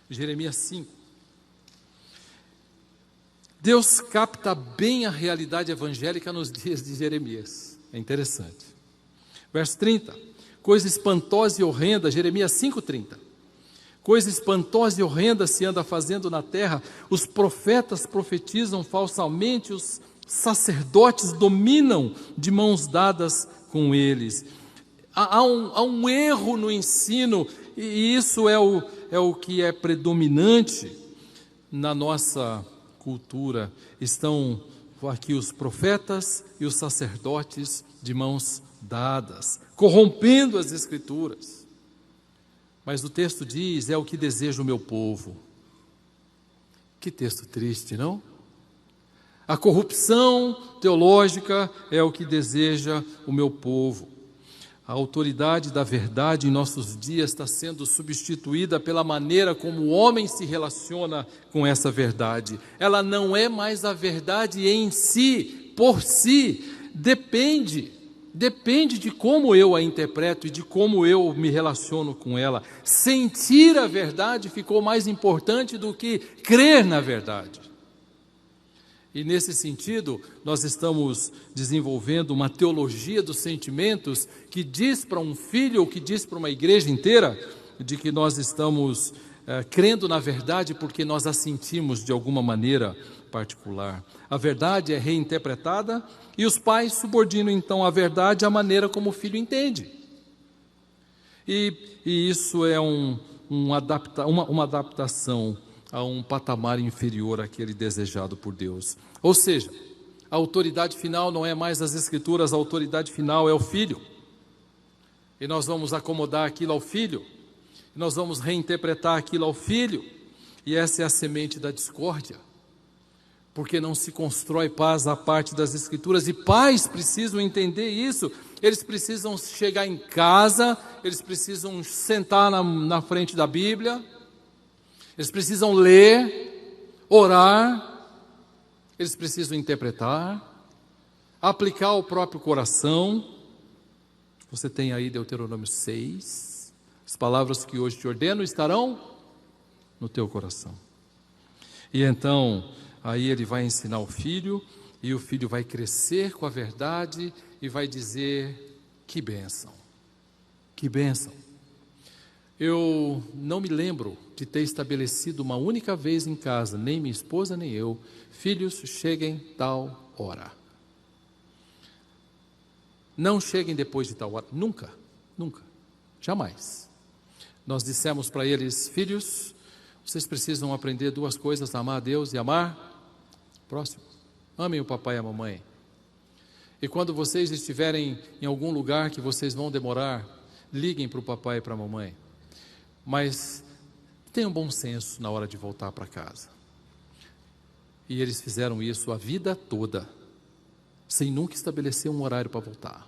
Jeremias 5. Deus capta bem a realidade evangélica nos dias de Jeremias. É interessante. Verso 30, coisa espantosa e horrenda, Jeremias 5:30. Coisa espantosa e horrenda se anda fazendo na terra, os profetas profetizam falsamente, os sacerdotes dominam de mãos dadas com eles. Há um erro no ensino, e isso é o que é predominante na nossa cultura. Estão aqui os profetas e os sacerdotes de mãos dadas, corrompendo as Escrituras. Mas o texto diz, é o que deseja o meu povo. Que texto triste, não? A corrupção teológica é o que deseja o meu povo. A autoridade da verdade em nossos dias está sendo substituída pela maneira como o homem se relaciona com essa verdade. Ela não é mais a verdade em si, por si. Depende de como eu a interpreto e de como eu me relaciono com ela. Sentir a verdade ficou mais importante do que crer na verdade. E nesse sentido, nós estamos desenvolvendo uma teologia dos sentimentos que diz para um filho, ou que diz para uma igreja inteira, de que nós estamos crendo na verdade porque nós a sentimos de alguma maneira particular. A verdade é reinterpretada e os pais subordinam então a verdade à maneira como o filho entende. E isso é uma adaptação a um patamar inferior àquele desejado por Deus. Ou seja, a autoridade final não é mais as Escrituras, a autoridade final é o Filho. E nós vamos acomodar aquilo ao Filho, nós vamos reinterpretar aquilo ao Filho, e essa é a semente da discórdia, porque não se constrói paz à parte das Escrituras, e pais precisam entender isso. Eles precisam chegar em casa, eles precisam sentar na frente da Bíblia, eles precisam ler, orar, eles precisam interpretar, aplicar ao próprio coração. Você tem aí Deuteronômio 6, as palavras que hoje te ordeno estarão no teu coração. E então, aí ele vai ensinar o filho, e o filho vai crescer com a verdade e vai dizer, que bênção, que bênção. Eu não me lembro de ter estabelecido uma única vez em casa, nem minha esposa nem eu, filhos, cheguem tal hora. Não cheguem depois de tal hora, nunca, jamais. Nós dissemos para eles, filhos, vocês precisam aprender duas coisas, amar a Deus e amar o próximo. Amem o papai e a mamãe. E quando vocês estiverem em algum lugar que vocês vão demorar, liguem para o papai e para a mamãe. Mas tenham bom senso na hora de voltar para casa. E eles fizeram isso a vida toda, sem nunca estabelecer um horário para voltar.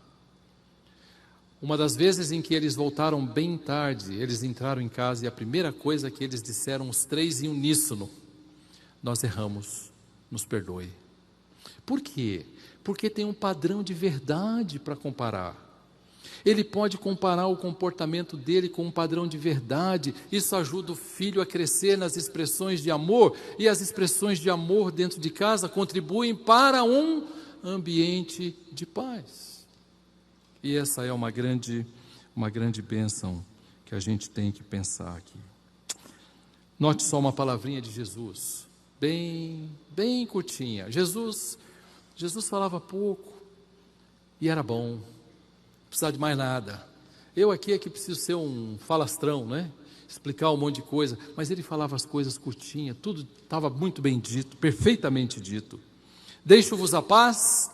Uma das vezes em que eles voltaram bem tarde, eles entraram em casa e a primeira coisa que eles disseram, os três em uníssono, nós erramos, nos perdoe. Por quê? Porque tem um padrão de verdade para comparar. Ele pode comparar o comportamento dele com um padrão de verdade. Isso ajuda o filho a crescer nas expressões de amor, e as expressões de amor dentro de casa contribuem para um ambiente de paz. E essa é uma grande bênção que a gente tem que pensar aqui. Note só uma palavrinha de Jesus, bem curtinha. Jesus falava pouco e era bom. Não precisava de mais nada. Eu aqui é que preciso ser um falastrão, né? Explicar um monte de coisa, mas ele falava as coisas curtinhas, tudo estava muito bem dito, perfeitamente dito. Deixo-vos a paz.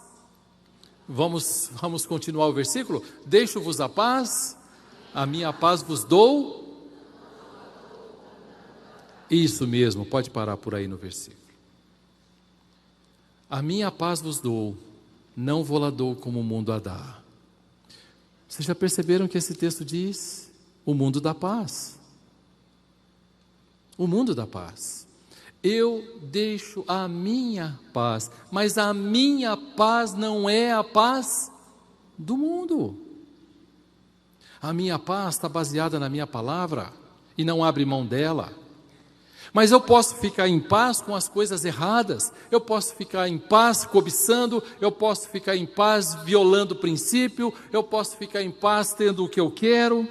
Vamos continuar o versículo? Deixo-vos a paz, a minha paz vos dou. Isso mesmo, pode parar por aí no versículo. A minha paz vos dou, não vou-la dou como o mundo a dá. Vocês já perceberam que esse texto diz? O mundo dá paz. O mundo dá paz. Eu deixo a minha paz, mas a minha paz não é a paz do mundo. A minha paz está baseada na minha palavra e não abre mão dela. Mas eu posso ficar em paz com as coisas erradas, eu posso ficar em paz cobiçando, eu posso ficar em paz violando o princípio, eu posso ficar em paz tendo o que eu quero.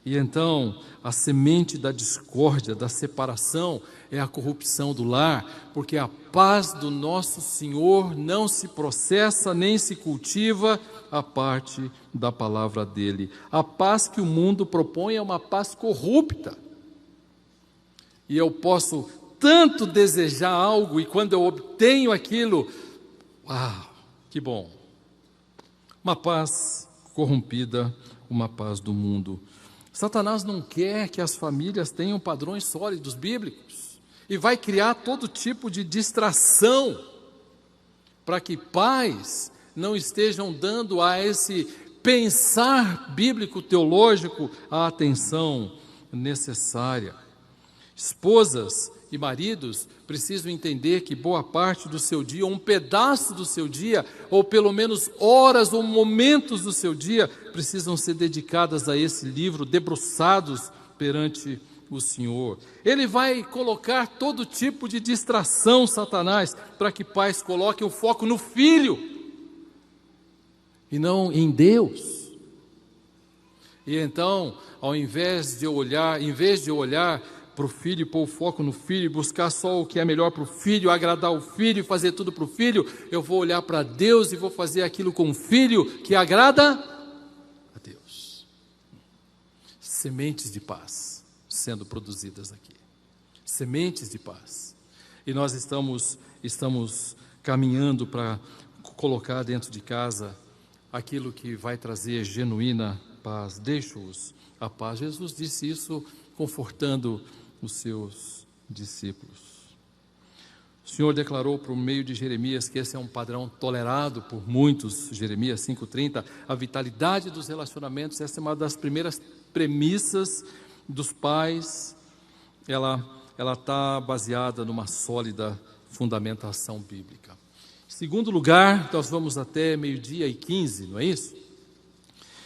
E então, a semente da discórdia, da separação, é a corrupção do lar, porque a paz do nosso Senhor não se processa nem se cultiva a parte da palavra dele. A paz que o mundo propõe é uma paz corrupta. E eu posso tanto desejar algo, e quando eu obtenho aquilo, uau, que bom! Uma paz corrompida, uma paz do mundo. Satanás não quer que as famílias tenham padrões sólidos bíblicos e vai criar todo tipo de distração para que pais não estejam dando a esse pensar bíblico teológico a atenção necessária. Esposas e maridos precisam entender que boa parte do seu dia, ou um pedaço do seu dia, ou pelo menos horas ou momentos do seu dia, precisam ser dedicadas a esse livro, debruçados perante o Senhor. Ele vai colocar todo tipo de distração, Satanás, para que pais coloquem o foco no filho e não em Deus. E então, ao invés de olhar para o filho, pôr o foco no filho, buscar só o que é melhor para o filho, agradar o filho, fazer tudo para o filho, eu vou olhar para Deus e vou fazer aquilo com o filho que agrada a Deus. Sementes de paz sendo produzidas aqui. Sementes de paz. E nós estamos caminhando para colocar dentro de casa aquilo que vai trazer genuína paz. Deixo-os a paz. Jesus disse isso confortando os seus discípulos. O Senhor declarou por meio de Jeremias que esse é um padrão tolerado por muitos, Jeremias 5,30, a vitalidade dos relacionamentos. Essa é uma das primeiras premissas dos pais, ela está baseada numa sólida fundamentação bíblica. Em segundo lugar, nós vamos até 12:15, não é isso? Em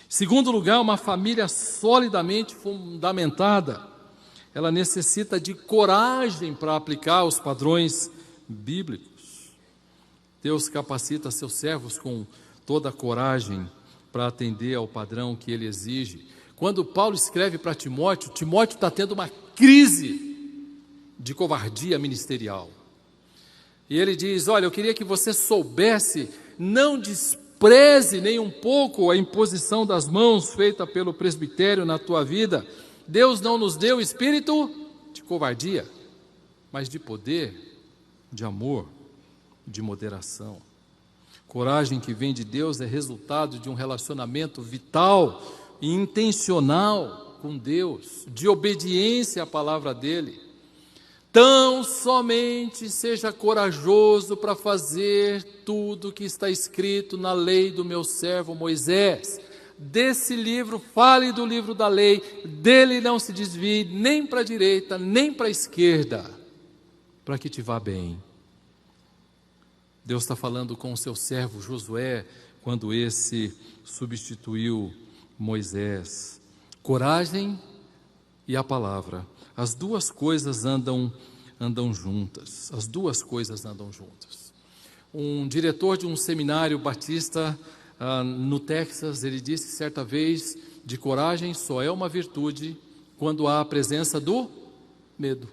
segundo lugar, uma família solidamente fundamentada, ela necessita de coragem para aplicar os padrões bíblicos. Deus capacita seus servos com toda a coragem para atender ao padrão que ele exige. Quando Paulo escreve para Timóteo, Timóteo está tendo uma crise de covardia ministerial. E ele diz, olha, eu queria que você soubesse, não despreze nem um pouco a imposição das mãos feita pelo presbitério na tua vida. Deus não nos deu espírito de covardia, mas de poder, de amor, de moderação. Coragem que vem de Deus é resultado de um relacionamento vital e intencional com Deus, de obediência à palavra dele. Tão somente seja corajoso para fazer tudo o que está escrito na lei do meu servo Moisés. Desse livro, fale do livro da lei, dele não se desvie nem para a direita, nem para a esquerda, para que te vá bem. Deus está falando com o seu servo Josué, quando esse substituiu Moisés. Coragem e a palavra, as duas coisas andam juntas, as duas coisas andam juntas. Um diretor de um seminário batista no Texas, ele disse certa vez, de coragem só é uma virtude quando há a presença do medo.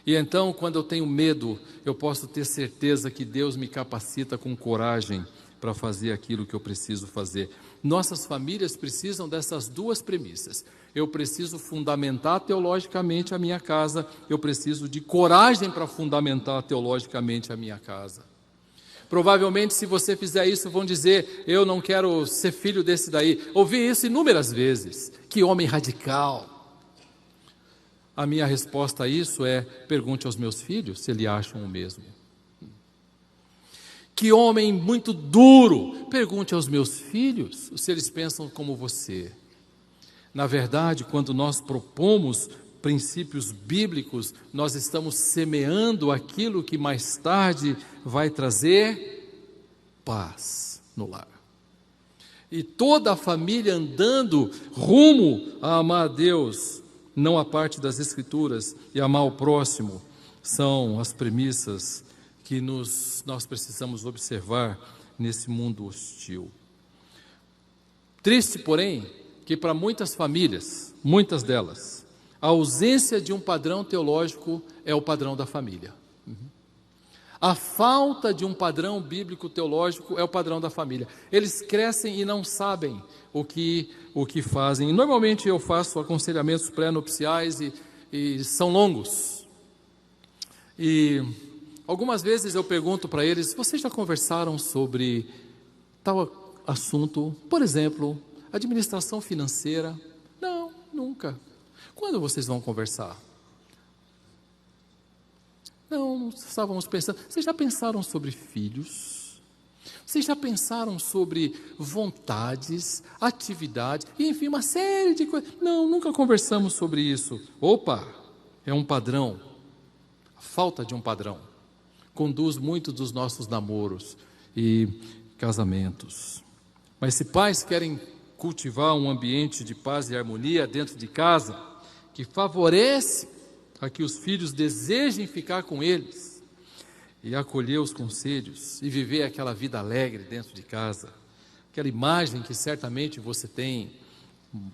E então, quando eu tenho medo, eu posso ter certeza que Deus me capacita com coragem para fazer aquilo que eu preciso fazer. Nossas famílias precisam dessas duas premissas. Eu preciso fundamentar teologicamente a minha casa, eu preciso de coragem para fundamentar teologicamente a minha casa. Provavelmente, se você fizer isso, vão dizer, eu não quero ser filho desse daí. Ouvi isso inúmeras vezes. Que homem radical. A minha resposta a isso é, pergunte aos meus filhos se eles acham o mesmo. Que homem muito duro. Pergunte aos meus filhos se eles pensam como você. Na verdade, quando nós propomos princípios bíblicos, nós estamos semeando aquilo que mais tarde vai trazer paz no lar. E toda a família andando rumo a amar a Deus, não a parte das Escrituras, e amar o próximo, são as premissas que nós precisamos observar nesse mundo hostil. Triste, porém, que para muitas famílias, muitas delas, a ausência de um padrão teológico é o padrão da família. A falta de um padrão bíblico teológico é o padrão da família. Eles crescem e não sabem o que fazem. Normalmente eu faço aconselhamentos pré-nupciais e são longos. E algumas vezes eu pergunto para eles: vocês já conversaram sobre tal assunto? Por exemplo, administração financeira? Não, nunca. Quando vocês vão conversar? Não estávamos pensando. Vocês já pensaram sobre filhos? Vocês já pensaram sobre vontades, atividades, e enfim, uma série de coisas? Não, nunca conversamos sobre isso. Opa, é um padrão. A falta de um padrão conduz muito dos nossos namoros e casamentos. Mas se pais querem cultivar um ambiente de paz e harmonia dentro de casa, que favorece a que os filhos desejem ficar com eles e acolher os conselhos e viver aquela vida alegre dentro de casa, aquela imagem que certamente você tem,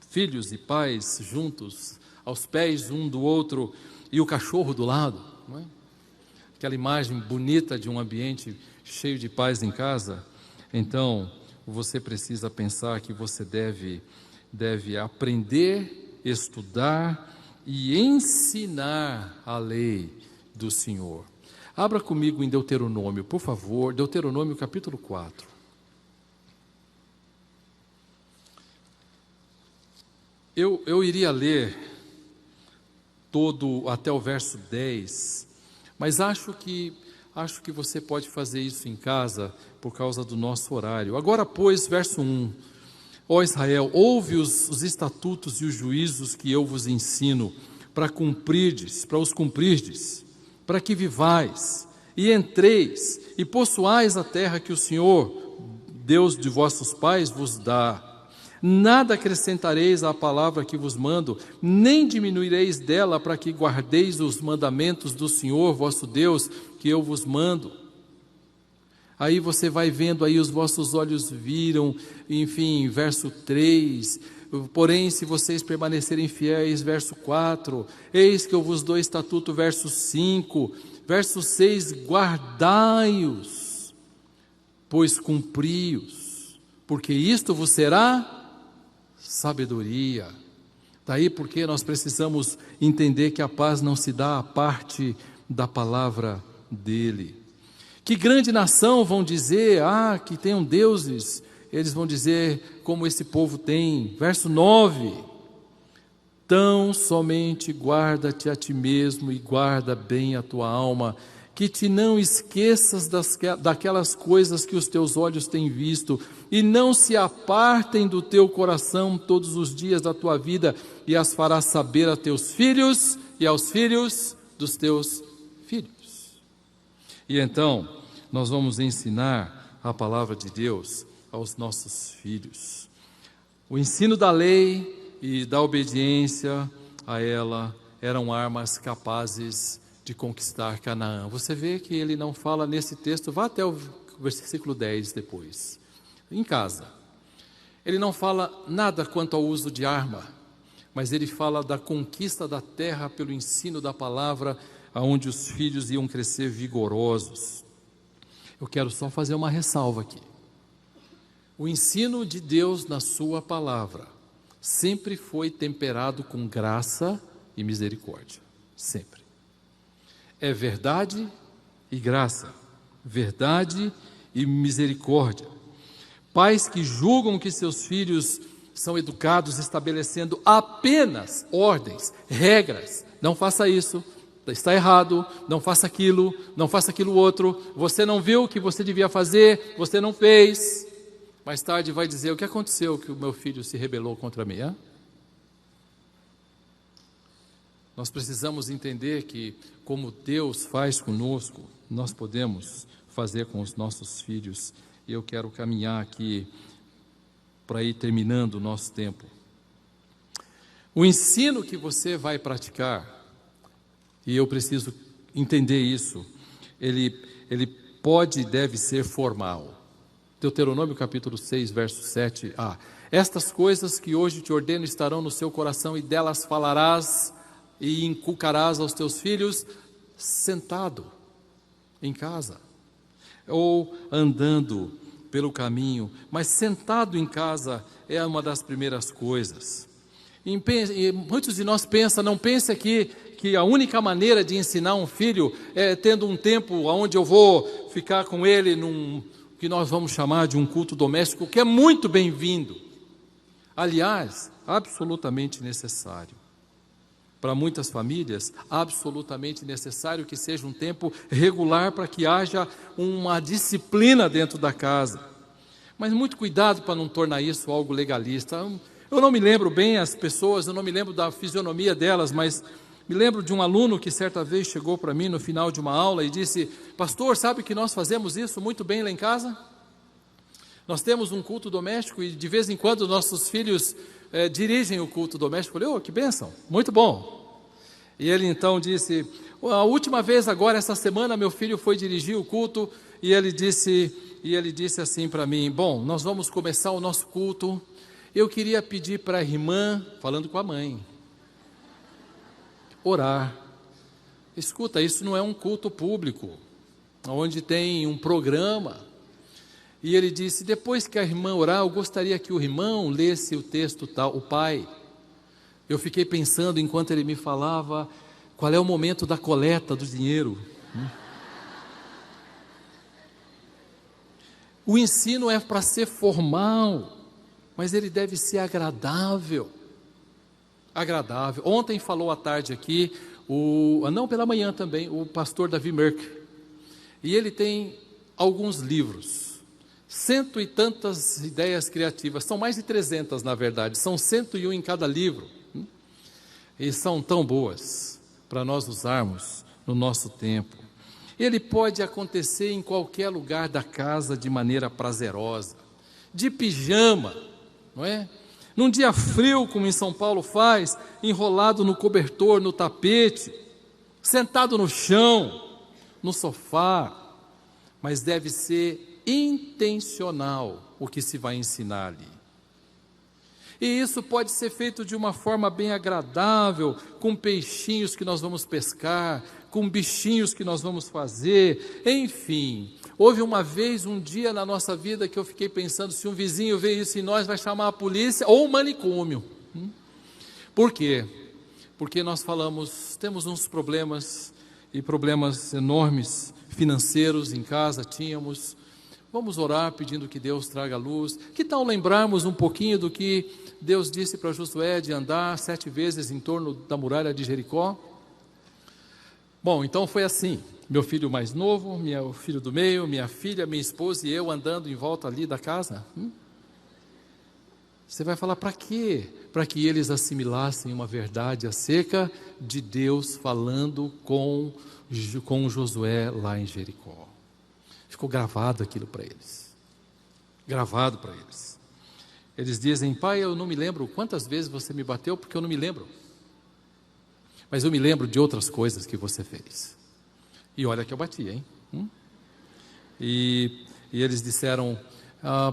filhos e pais juntos, aos pés um do outro e o cachorro do lado, não é? Aquela imagem bonita de um ambiente cheio de paz em casa. Então, você precisa pensar que você deve aprender, estudar e ensinar a lei do Senhor. Abra comigo em Deuteronômio, por favor, Deuteronômio capítulo 4. Eu iria ler todo até o verso 10, mas acho que você pode fazer isso em casa por causa do nosso horário. Agora, pois, verso 1. Ó Israel, ouve os estatutos e os juízos que eu vos ensino, para os cumprirdes, para que vivais, e entreis, e possuais a terra que o Senhor, Deus de vossos pais, vos dá. Nada acrescentareis à palavra que vos mando, nem diminuireis dela, para que guardeis os mandamentos do Senhor, vosso Deus, que eu vos mando. Aí você vai vendo aí, os vossos olhos viram, enfim, verso 3, porém se vocês permanecerem fiéis, verso 4, eis que eu vos dou estatuto, verso 5, verso 6, guardai-os, pois cumpri-os, porque isto vos será sabedoria. Daí porque nós precisamos entender que a paz não se dá à parte da palavra dele. Que grande nação, vão dizer, que tenham deuses, eles vão dizer como esse povo tem. Verso 9, tão somente guarda-te a ti mesmo e guarda bem a tua alma, que te não esqueças daquelas coisas que os teus olhos têm visto, e não se apartem do teu coração todos os dias da tua vida, e as farás saber a teus filhos e aos filhos dos teus filhos. E então, nós vamos ensinar a palavra de Deus aos nossos filhos. O ensino da lei e da obediência a ela eram armas capazes de conquistar Canaã. Você vê que ele não fala nesse texto, vá até o versículo 10 depois, em casa. Ele não fala nada quanto ao uso de arma, mas ele fala da conquista da terra pelo ensino da palavra, aonde os filhos iam crescer vigorosos. Eu quero só fazer uma ressalva aqui. O ensino de Deus na sua palavra sempre foi temperado com graça e misericórdia. Sempre. É verdade e graça. Verdade e misericórdia. Pais que julgam que seus filhos são educados estabelecendo apenas ordens, regras. Não faça isso. Está errado, não faça aquilo outro, você não viu o que você devia fazer, você não fez. Mais tarde vai dizer, o que aconteceu que o meu filho se rebelou contra mim? Nós precisamos entender que, como Deus faz conosco, nós podemos fazer com os nossos filhos. E eu quero caminhar aqui para ir terminando o nosso tempo. O ensino que você vai praticar, e eu preciso entender isso, ele pode e deve ser formal. Deuteronômio capítulo 6, verso 7a. Estas coisas que hoje te ordeno estarão no seu coração, e delas falarás e inculcarás aos teus filhos, sentado em casa, ou andando pelo caminho. Mas sentado em casa é uma das primeiras coisas. E muitos de nós não pense aqui que a única maneira de ensinar um filho é tendo um tempo onde eu vou ficar com ele num que nós vamos chamar de um culto doméstico, que é muito bem-vindo. Aliás, absolutamente necessário. Para muitas famílias, absolutamente necessário que seja um tempo regular para que haja uma disciplina dentro da casa. Mas muito cuidado para não tornar isso algo legalista. Eu não me lembro bem as pessoas, eu não me lembro da fisionomia delas, mas me lembro de um aluno que certa vez chegou para mim no final de uma aula e disse: pastor, sabe que nós fazemos isso muito bem lá em casa? Nós temos um culto doméstico e de vez em quando nossos filhos dirigem o culto doméstico. Eu falei: que bênção, muito bom. E ele então disse: a última vez agora, essa semana, meu filho foi dirigir o culto e ele disse assim para mim: bom, nós vamos começar o nosso culto. Eu queria pedir para a irmã, falando com a mãe, orar. Escuta, isso não é um culto público, onde tem um programa. E ele disse: depois que a irmã orar, eu gostaria que o irmão lesse o texto tal, o pai. Eu fiquei pensando, enquanto ele me falava, qual é o momento da coleta do dinheiro. O ensino é para ser formal, mas ele deve ser agradável. Agradável. Ontem falou à tarde aqui, não, pela manhã também, o pastor Davi Merck. E ele tem alguns livros, 100 e tantas ideias criativas, são mais de 300 na verdade, são 101 em cada livro. E são tão boas para nós usarmos no nosso tempo. Ele pode acontecer em qualquer lugar da casa de maneira prazerosa, de pijama, não é? Num dia frio, como em São Paulo faz, enrolado no cobertor, no tapete, sentado no chão, no sofá, mas deve ser intencional o que se vai ensinar ali. E isso pode ser feito de uma forma bem agradável, com peixinhos que nós vamos pescar, com bichinhos que nós vamos fazer, enfim. Houve um dia na nossa vida que eu fiquei pensando, se um vizinho vê isso em nós, vai chamar a polícia ou o manicômio. Por quê? Porque nós temos uns problemas, e problemas enormes, financeiros em casa, tínhamos. Vamos orar pedindo que Deus traga luz. Que tal lembrarmos um pouquinho do que Deus disse para Josué de andar 7 vezes em torno da muralha de Jericó? Bom, então foi assim, meu filho mais novo, meu filho do meio, minha filha, minha esposa e eu andando em volta ali da casa. Você vai falar para quê? Para que eles assimilassem uma verdade acerca de Deus falando com Josué lá em Jericó. Ficou gravado aquilo para eles. Gravado para eles. Eles dizem: pai, eu não me lembro quantas vezes você me bateu, porque eu não me lembro. Mas eu me lembro de outras coisas que você fez. E olha que eu bati, hein? E eles disseram: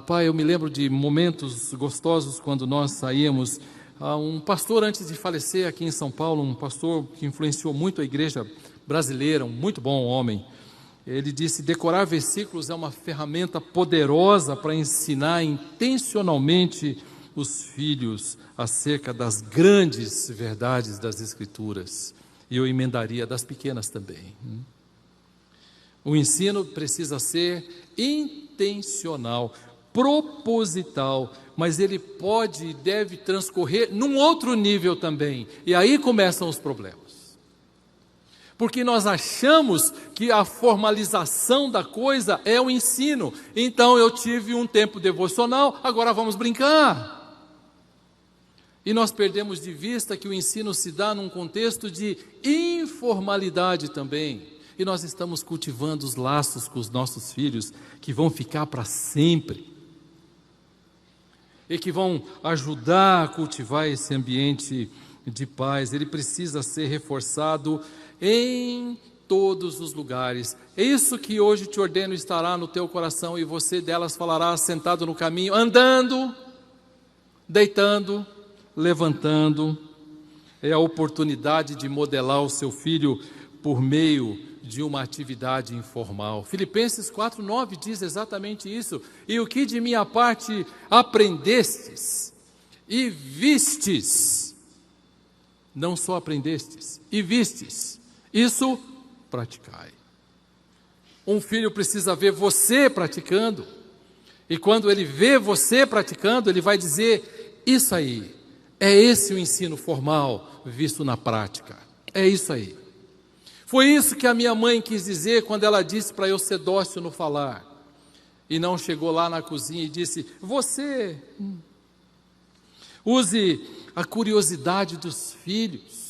pai, eu me lembro de momentos gostosos quando nós saíamos. Um pastor, antes de falecer aqui em São Paulo, um pastor que influenciou muito a igreja brasileira, um muito bom homem, ele disse: decorar versículos é uma ferramenta poderosa para ensinar intencionalmente os filhos acerca das grandes verdades das Escrituras. E eu emendaria das pequenas também. O ensino precisa ser intencional, proposital, mas ele pode e deve transcorrer num outro nível também. E aí começam os problemas. Porque nós achamos que a formalização da coisa é o ensino. Então eu tive um tempo devocional, agora vamos brincar. E nós perdemos de vista que o ensino se dá num contexto de informalidade também. E nós estamos cultivando os laços com os nossos filhos, que vão ficar para sempre. E que vão ajudar a cultivar esse ambiente de paz. Ele precisa ser reforçado em todos os lugares. É isso que hoje te ordeno estará no teu coração, e você delas falará sentado no caminho, andando, Deitando, levantando, é a oportunidade de modelar o seu filho por meio de uma atividade informal. Filipenses 4:9 diz exatamente isso. E o que de minha parte aprendestes e vistes, não só aprendestes, e vistes, isso praticai. Um filho precisa ver você praticando, e quando ele vê você praticando, ele vai dizer, isso aí, é esse o ensino formal visto na prática, é isso aí. Foi isso que a minha mãe quis dizer quando ela disse para eu ser dócil no falar, e não chegou lá na cozinha e disse, você use a curiosidade dos filhos.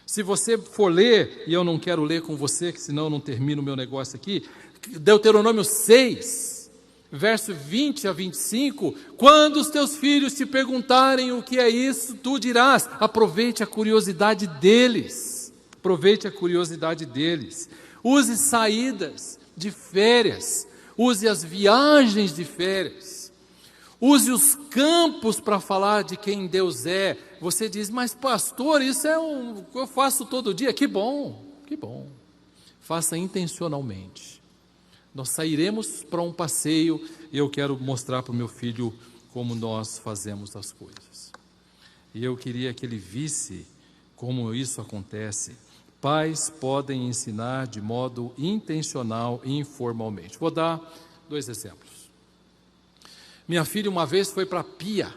Se você for ler, e eu não quero ler com você, que senão eu não termino o meu negócio aqui, Deuteronômio 6, verso 20 a 25, quando os teus filhos te perguntarem o que é isso, tu dirás, aproveite a curiosidade deles, aproveite a curiosidade deles, use saídas de férias, use as viagens de férias, use os campos para falar de quem Deus é. Você diz, mas pastor, isso é eu faço todo dia. Que bom, que bom. Faça intencionalmente. Nós sairemos para um passeio e eu quero mostrar para o meu filho como nós fazemos as coisas. E eu queria que ele visse como isso acontece. Pais podem ensinar de modo intencional e informalmente. Vou dar 2 exemplos. Minha filha uma vez foi para a pia,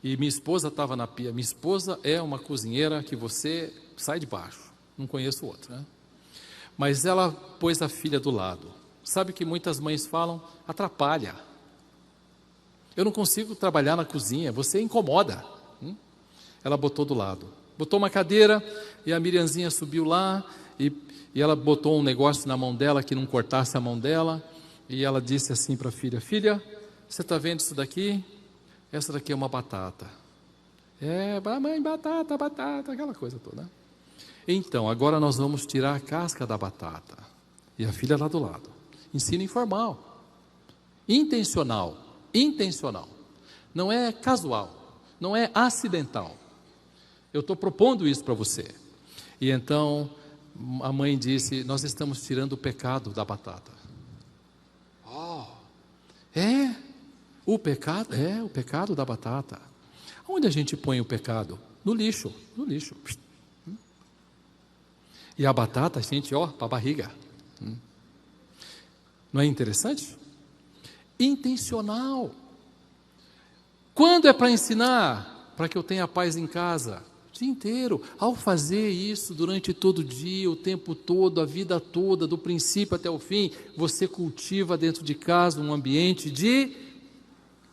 e minha esposa estava na pia. Minha esposa é uma cozinheira que você sai de baixo, não conheço outra, né? Mas ela pôs a filha do lado. Sabe o que muitas mães falam? Atrapalha. Eu não consigo trabalhar na cozinha, você incomoda. Ela botou do lado. Botou uma cadeira e a Miriamzinha subiu lá e ela botou um negócio na mão dela que não cortasse a mão dela. E ela disse assim para a filha, filha, você está vendo isso daqui? Essa daqui é uma batata. Mãe, batata, aquela coisa toda. Então, agora nós vamos tirar a casca da batata. E a filha lá do lado. Ensino informal. Intencional. Não é casual. Não é acidental. Eu estou propondo isso para você. E então, a mãe disse, nós estamos tirando o pecado da batata. O pecado da batata. Onde a gente põe o pecado? No lixo. E a batata, gente, para a barriga. Não é interessante? Intencional. Quando é para ensinar? Para que eu tenha paz em casa. O dia inteiro. Ao fazer isso durante todo o dia, o tempo todo, a vida toda, do princípio até o fim, você cultiva dentro de casa um ambiente de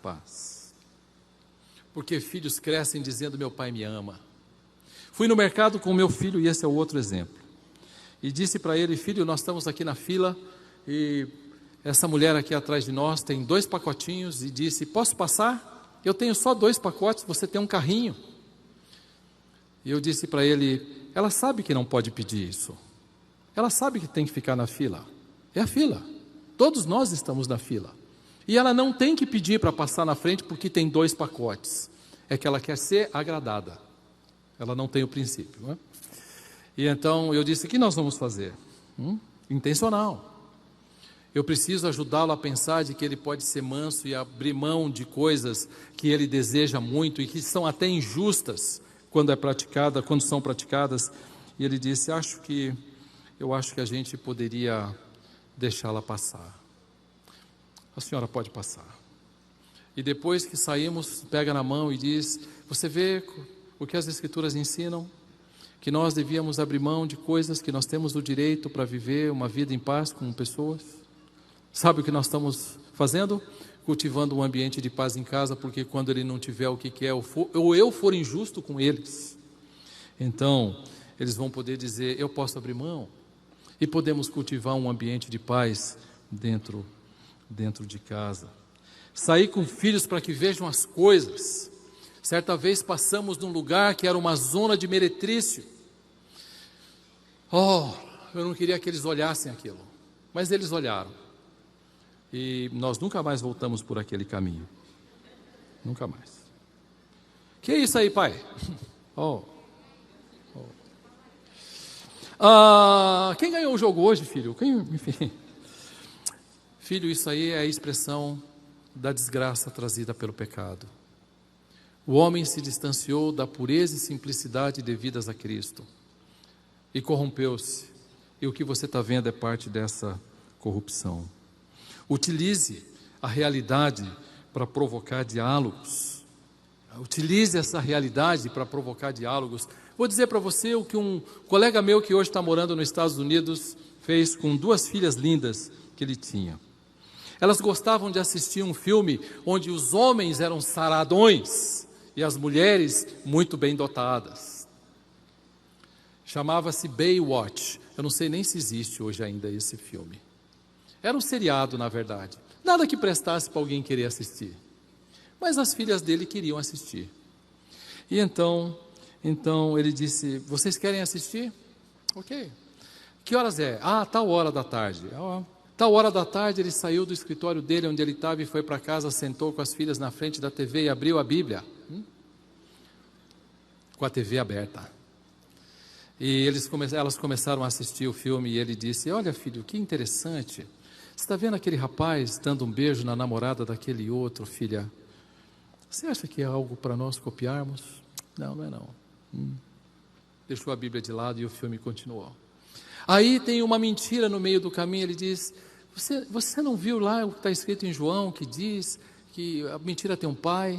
paz. Porque filhos crescem dizendo, meu pai me ama. Fui no mercado com meu filho, e esse é o outro exemplo. E disse para ele, filho, nós estamos aqui na fila, e essa mulher aqui atrás de nós tem 2 pacotinhos, e disse, posso passar? Eu tenho só 2 pacotes, você tem um carrinho. E eu disse para ele, ela sabe que não pode pedir isso. Ela sabe que tem que ficar na fila. É a fila. Todos nós estamos na fila. E ela não tem que pedir para passar na frente porque tem 2 pacotes. É que ela quer ser agradada. Ela não tem o princípio, não é? E então eu disse, o que nós vamos fazer? Intencional. Eu preciso ajudá-lo a pensar de que ele pode ser manso e abrir mão de coisas que ele deseja muito e que são até injustas quando são praticadas. E ele disse, eu acho que a gente poderia deixá-la passar. A senhora pode passar. E depois que saímos, pega na mão e diz, você vê o que as Escrituras ensinam? Que nós devíamos abrir mão de coisas que nós temos o direito para viver uma vida em paz com pessoas. Sabe o que nós estamos fazendo? Cultivando um ambiente de paz em casa, porque quando ele não tiver o que quer, ou eu for injusto com eles, então eles vão poder dizer, eu posso abrir mão, e podemos cultivar um ambiente de paz dentro de casa. Sair com filhos para que vejam as coisas. Certa vez passamos num lugar que era uma zona de meretrício. Eu não queria que eles olhassem aquilo, mas eles olharam. E nós nunca mais voltamos por aquele caminho. Nunca mais. Que é isso aí, pai? Oh. Quem ganhou o jogo hoje, filho? Enfim. Filho, isso aí é a expressão da desgraça trazida pelo pecado. O homem se distanciou da pureza e simplicidade devidas a Cristo e corrompeu-se. E o que você está vendo é parte dessa corrupção. Utilize a realidade para provocar diálogos. Utilize essa realidade para provocar diálogos. Vou dizer para você o que um colega meu que hoje está morando nos Estados Unidos fez com 2 filhas lindas que ele tinha. Elas gostavam de assistir um filme onde os homens eram saradões e as mulheres muito bem dotadas. Chamava-se Baywatch. Eu não sei nem se existe hoje ainda esse filme. Era um seriado, na verdade. Nada que prestasse para alguém querer assistir. Mas as filhas dele queriam assistir. E então ele disse, vocês querem assistir? Ok. Que horas é? Tal hora da tarde. Tal hora da tarde ele saiu do escritório dele, onde ele estava, e foi para casa, sentou com as filhas na frente da TV e abriu a Bíblia. Com a TV aberta. E elas começaram a assistir o filme e ele disse, olha filho, que interessante. Você está vendo aquele rapaz dando um beijo na namorada daquele outro, filha? Você acha que é algo para nós copiarmos? Não, não é não. Deixou a Bíblia de lado e o filme continuou. Aí tem uma mentira no meio do caminho, ele diz, você não viu lá o que está escrito em João, que diz que a mentira tem um pai?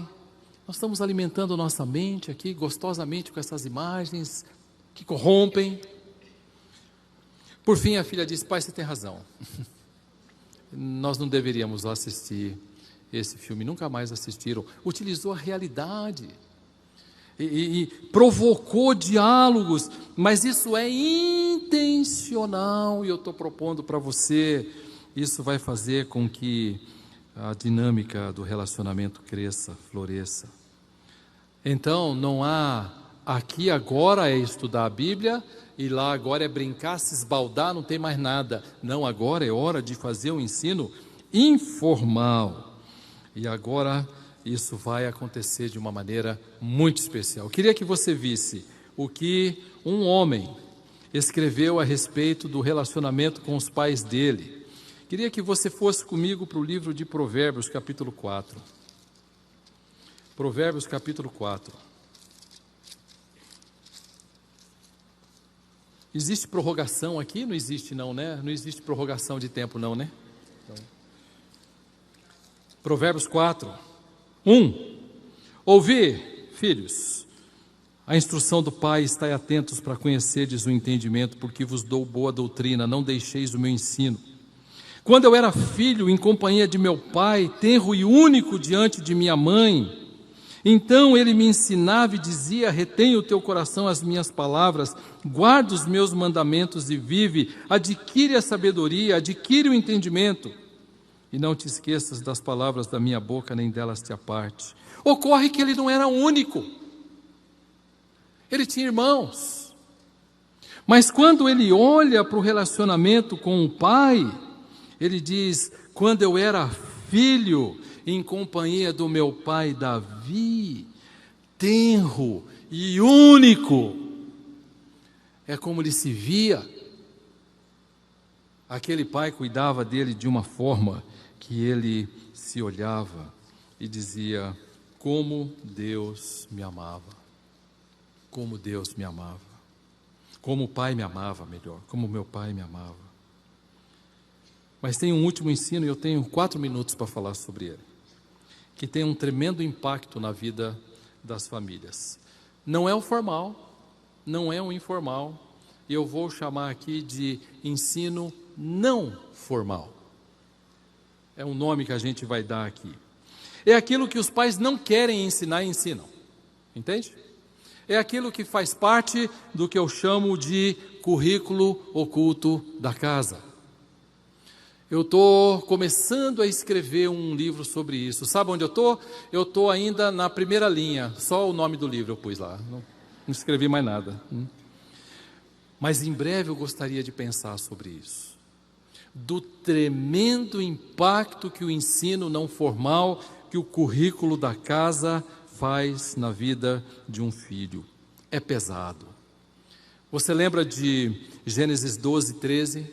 Nós estamos alimentando nossa mente aqui, gostosamente, com essas imagens que corrompem. Por fim a filha disse, pai, você tem razão. Nós não deveríamos assistir esse filme, nunca mais assistiram. Utilizou a realidade e provocou diálogos, mas isso é intencional, e eu estou propondo para você, isso vai fazer com que a dinâmica do relacionamento cresça, floresça. Então não há, aqui agora é estudar a Bíblia, e lá agora é brincar, se esbaldar, não tem mais nada. Não, agora é hora de fazer um ensino informal. E agora isso vai acontecer de uma maneira muito especial. Eu queria que você visse o que um homem escreveu a respeito do relacionamento com os pais dele. Queria que você fosse comigo para o livro de Provérbios, capítulo 4. Provérbios, capítulo 4. Existe prorrogação aqui? Não existe não, né? Não existe prorrogação de tempo não, né? Então, Provérbios 4, 1. Ouvi, filhos, a instrução do Pai, estai atentos para conhecerdes o entendimento, porque vos dou boa doutrina, não deixeis o meu ensino. Quando eu era filho, em companhia de meu pai, tenro e único diante de minha mãe, então ele me ensinava e dizia, retém o teu coração as minhas palavras, guarda os meus mandamentos e vive, adquire a sabedoria, adquire o entendimento, e não te esqueças das palavras da minha boca, nem delas te aparte. Ocorre que ele não era único, ele tinha irmãos, mas quando ele olha para o relacionamento com o pai, ele diz, quando eu era filho, em companhia do meu pai Davi, tenro e único, é como ele se via. Aquele pai cuidava dele de uma forma que ele se olhava e dizia, como Deus me amava, como Deus me amava, como o pai me amava, melhor, como meu pai me amava. Mas tem um último ensino, e eu tenho 4 minutos para falar sobre ele, que tem um tremendo impacto na vida das famílias. Não é o formal, não é o informal, e eu vou chamar aqui de ensino não formal. É um nome que a gente vai dar aqui. É aquilo que os pais não querem ensinar e ensinam, entende? É aquilo que faz parte do que eu chamo de currículo oculto da casa. Eu estou começando a escrever um livro sobre isso. Sabe onde eu estou? Eu estou ainda na primeira linha. Só o nome do livro eu pus lá. Não escrevi mais nada. Mas em breve eu gostaria de pensar sobre isso. Do tremendo impacto que o ensino não formal que o currículo da casa faz na vida de um filho. É pesado. Você lembra de Gênesis 12, 13?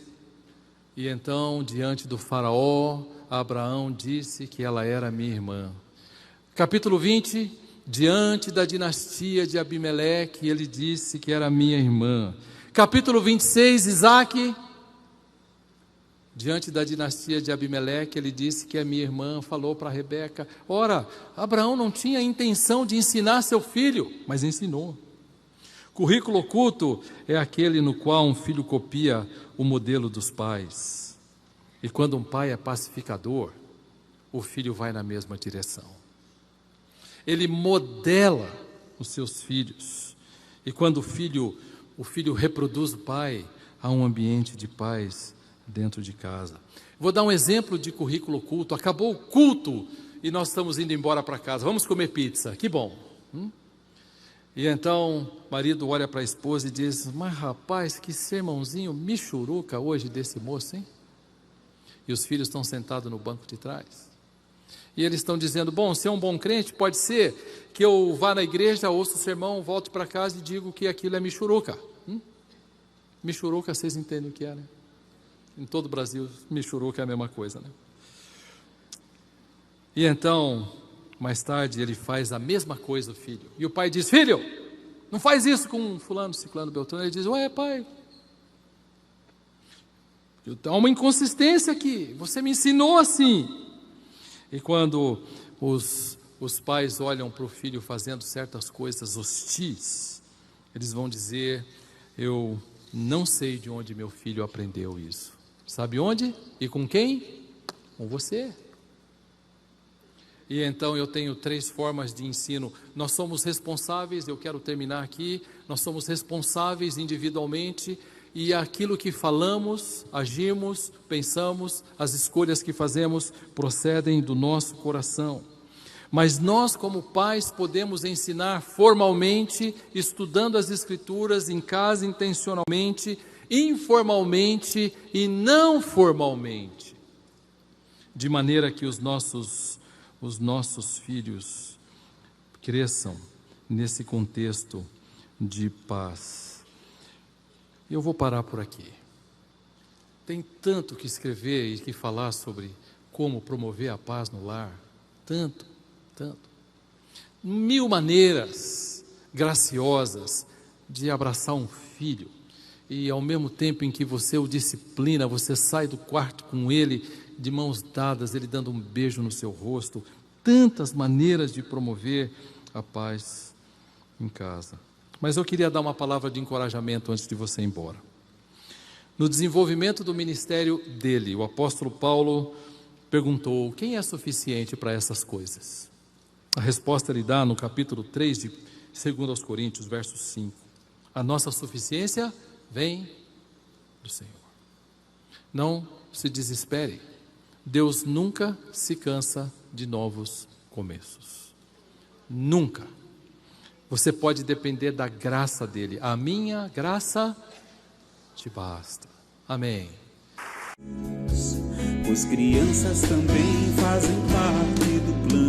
E então, diante do faraó, Abraão disse que ela era minha irmã. Capítulo 20, diante da dinastia de Abimeleque, ele disse que era minha irmã. Capítulo 26, Isaque, diante da dinastia de Abimeleque, ele disse que a minha irmã falou para Rebeca. Ora, Abraão não tinha intenção de ensinar seu filho, mas ensinou. Currículo oculto é aquele no qual um filho copia o modelo dos pais. E quando um pai é pacificador, o filho vai na mesma direção. Ele modela os seus filhos. E quando o filho reproduz o pai, há um ambiente de paz dentro de casa. Vou dar um exemplo de currículo oculto. Acabou o culto e nós estamos indo embora para casa. Vamos comer pizza, que bom. E então o marido olha para a esposa e diz: mas rapaz, que sermãozinho michuruca hoje desse moço, hein? E os filhos estão sentados no banco de trás. E eles estão dizendo: bom, se é um bom crente, pode ser que eu vá na igreja, ouço o sermão, volto para casa e digo que aquilo é michuruca. Michuruca, vocês entendem o que é, né? Em todo o Brasil, michuruca é a mesma coisa, né? E então, mais tarde, ele faz a mesma coisa, o filho. E o pai diz: filho, não faz isso com fulano, ciclano, beltrano. Ele diz: ué, pai, há uma inconsistência aqui, você me ensinou assim. E quando os pais olham para o filho fazendo certas coisas hostis, eles vão dizer: eu não sei de onde meu filho aprendeu isso. Sabe onde? E com quem? Com você. E então eu tenho 3 formas de ensino. Nós somos responsáveis, eu quero terminar aqui, nós somos responsáveis individualmente, e aquilo que falamos, agimos, pensamos, as escolhas que fazemos procedem do nosso coração. Mas nós, como pais, podemos ensinar formalmente, estudando as Escrituras em casa, intencionalmente, informalmente e não formalmente, de maneira que os nossos filhos cresçam nesse contexto de paz. Eu vou parar por aqui. Tem tanto que escrever e que falar sobre como promover a paz no lar, tanto. 1000 maneiras graciosas de abraçar um filho, e ao mesmo tempo em que você o disciplina, você sai do quarto com ele, de mãos dadas, ele dando um beijo no seu rosto. Tantas maneiras de promover a paz em casa. Mas eu queria dar uma palavra de encorajamento antes de você ir embora. No desenvolvimento do ministério dele, o apóstolo Paulo perguntou: quem é suficiente para essas coisas? A resposta ele dá no capítulo 3 de 2 Coríntios, verso 5. A nossa suficiência vem do Senhor. Não se desespere. Deus nunca se cansa de novos começos. Nunca. Você pode depender da graça dele. A minha graça te basta. Amém. Os crianças também fazem parte do plano.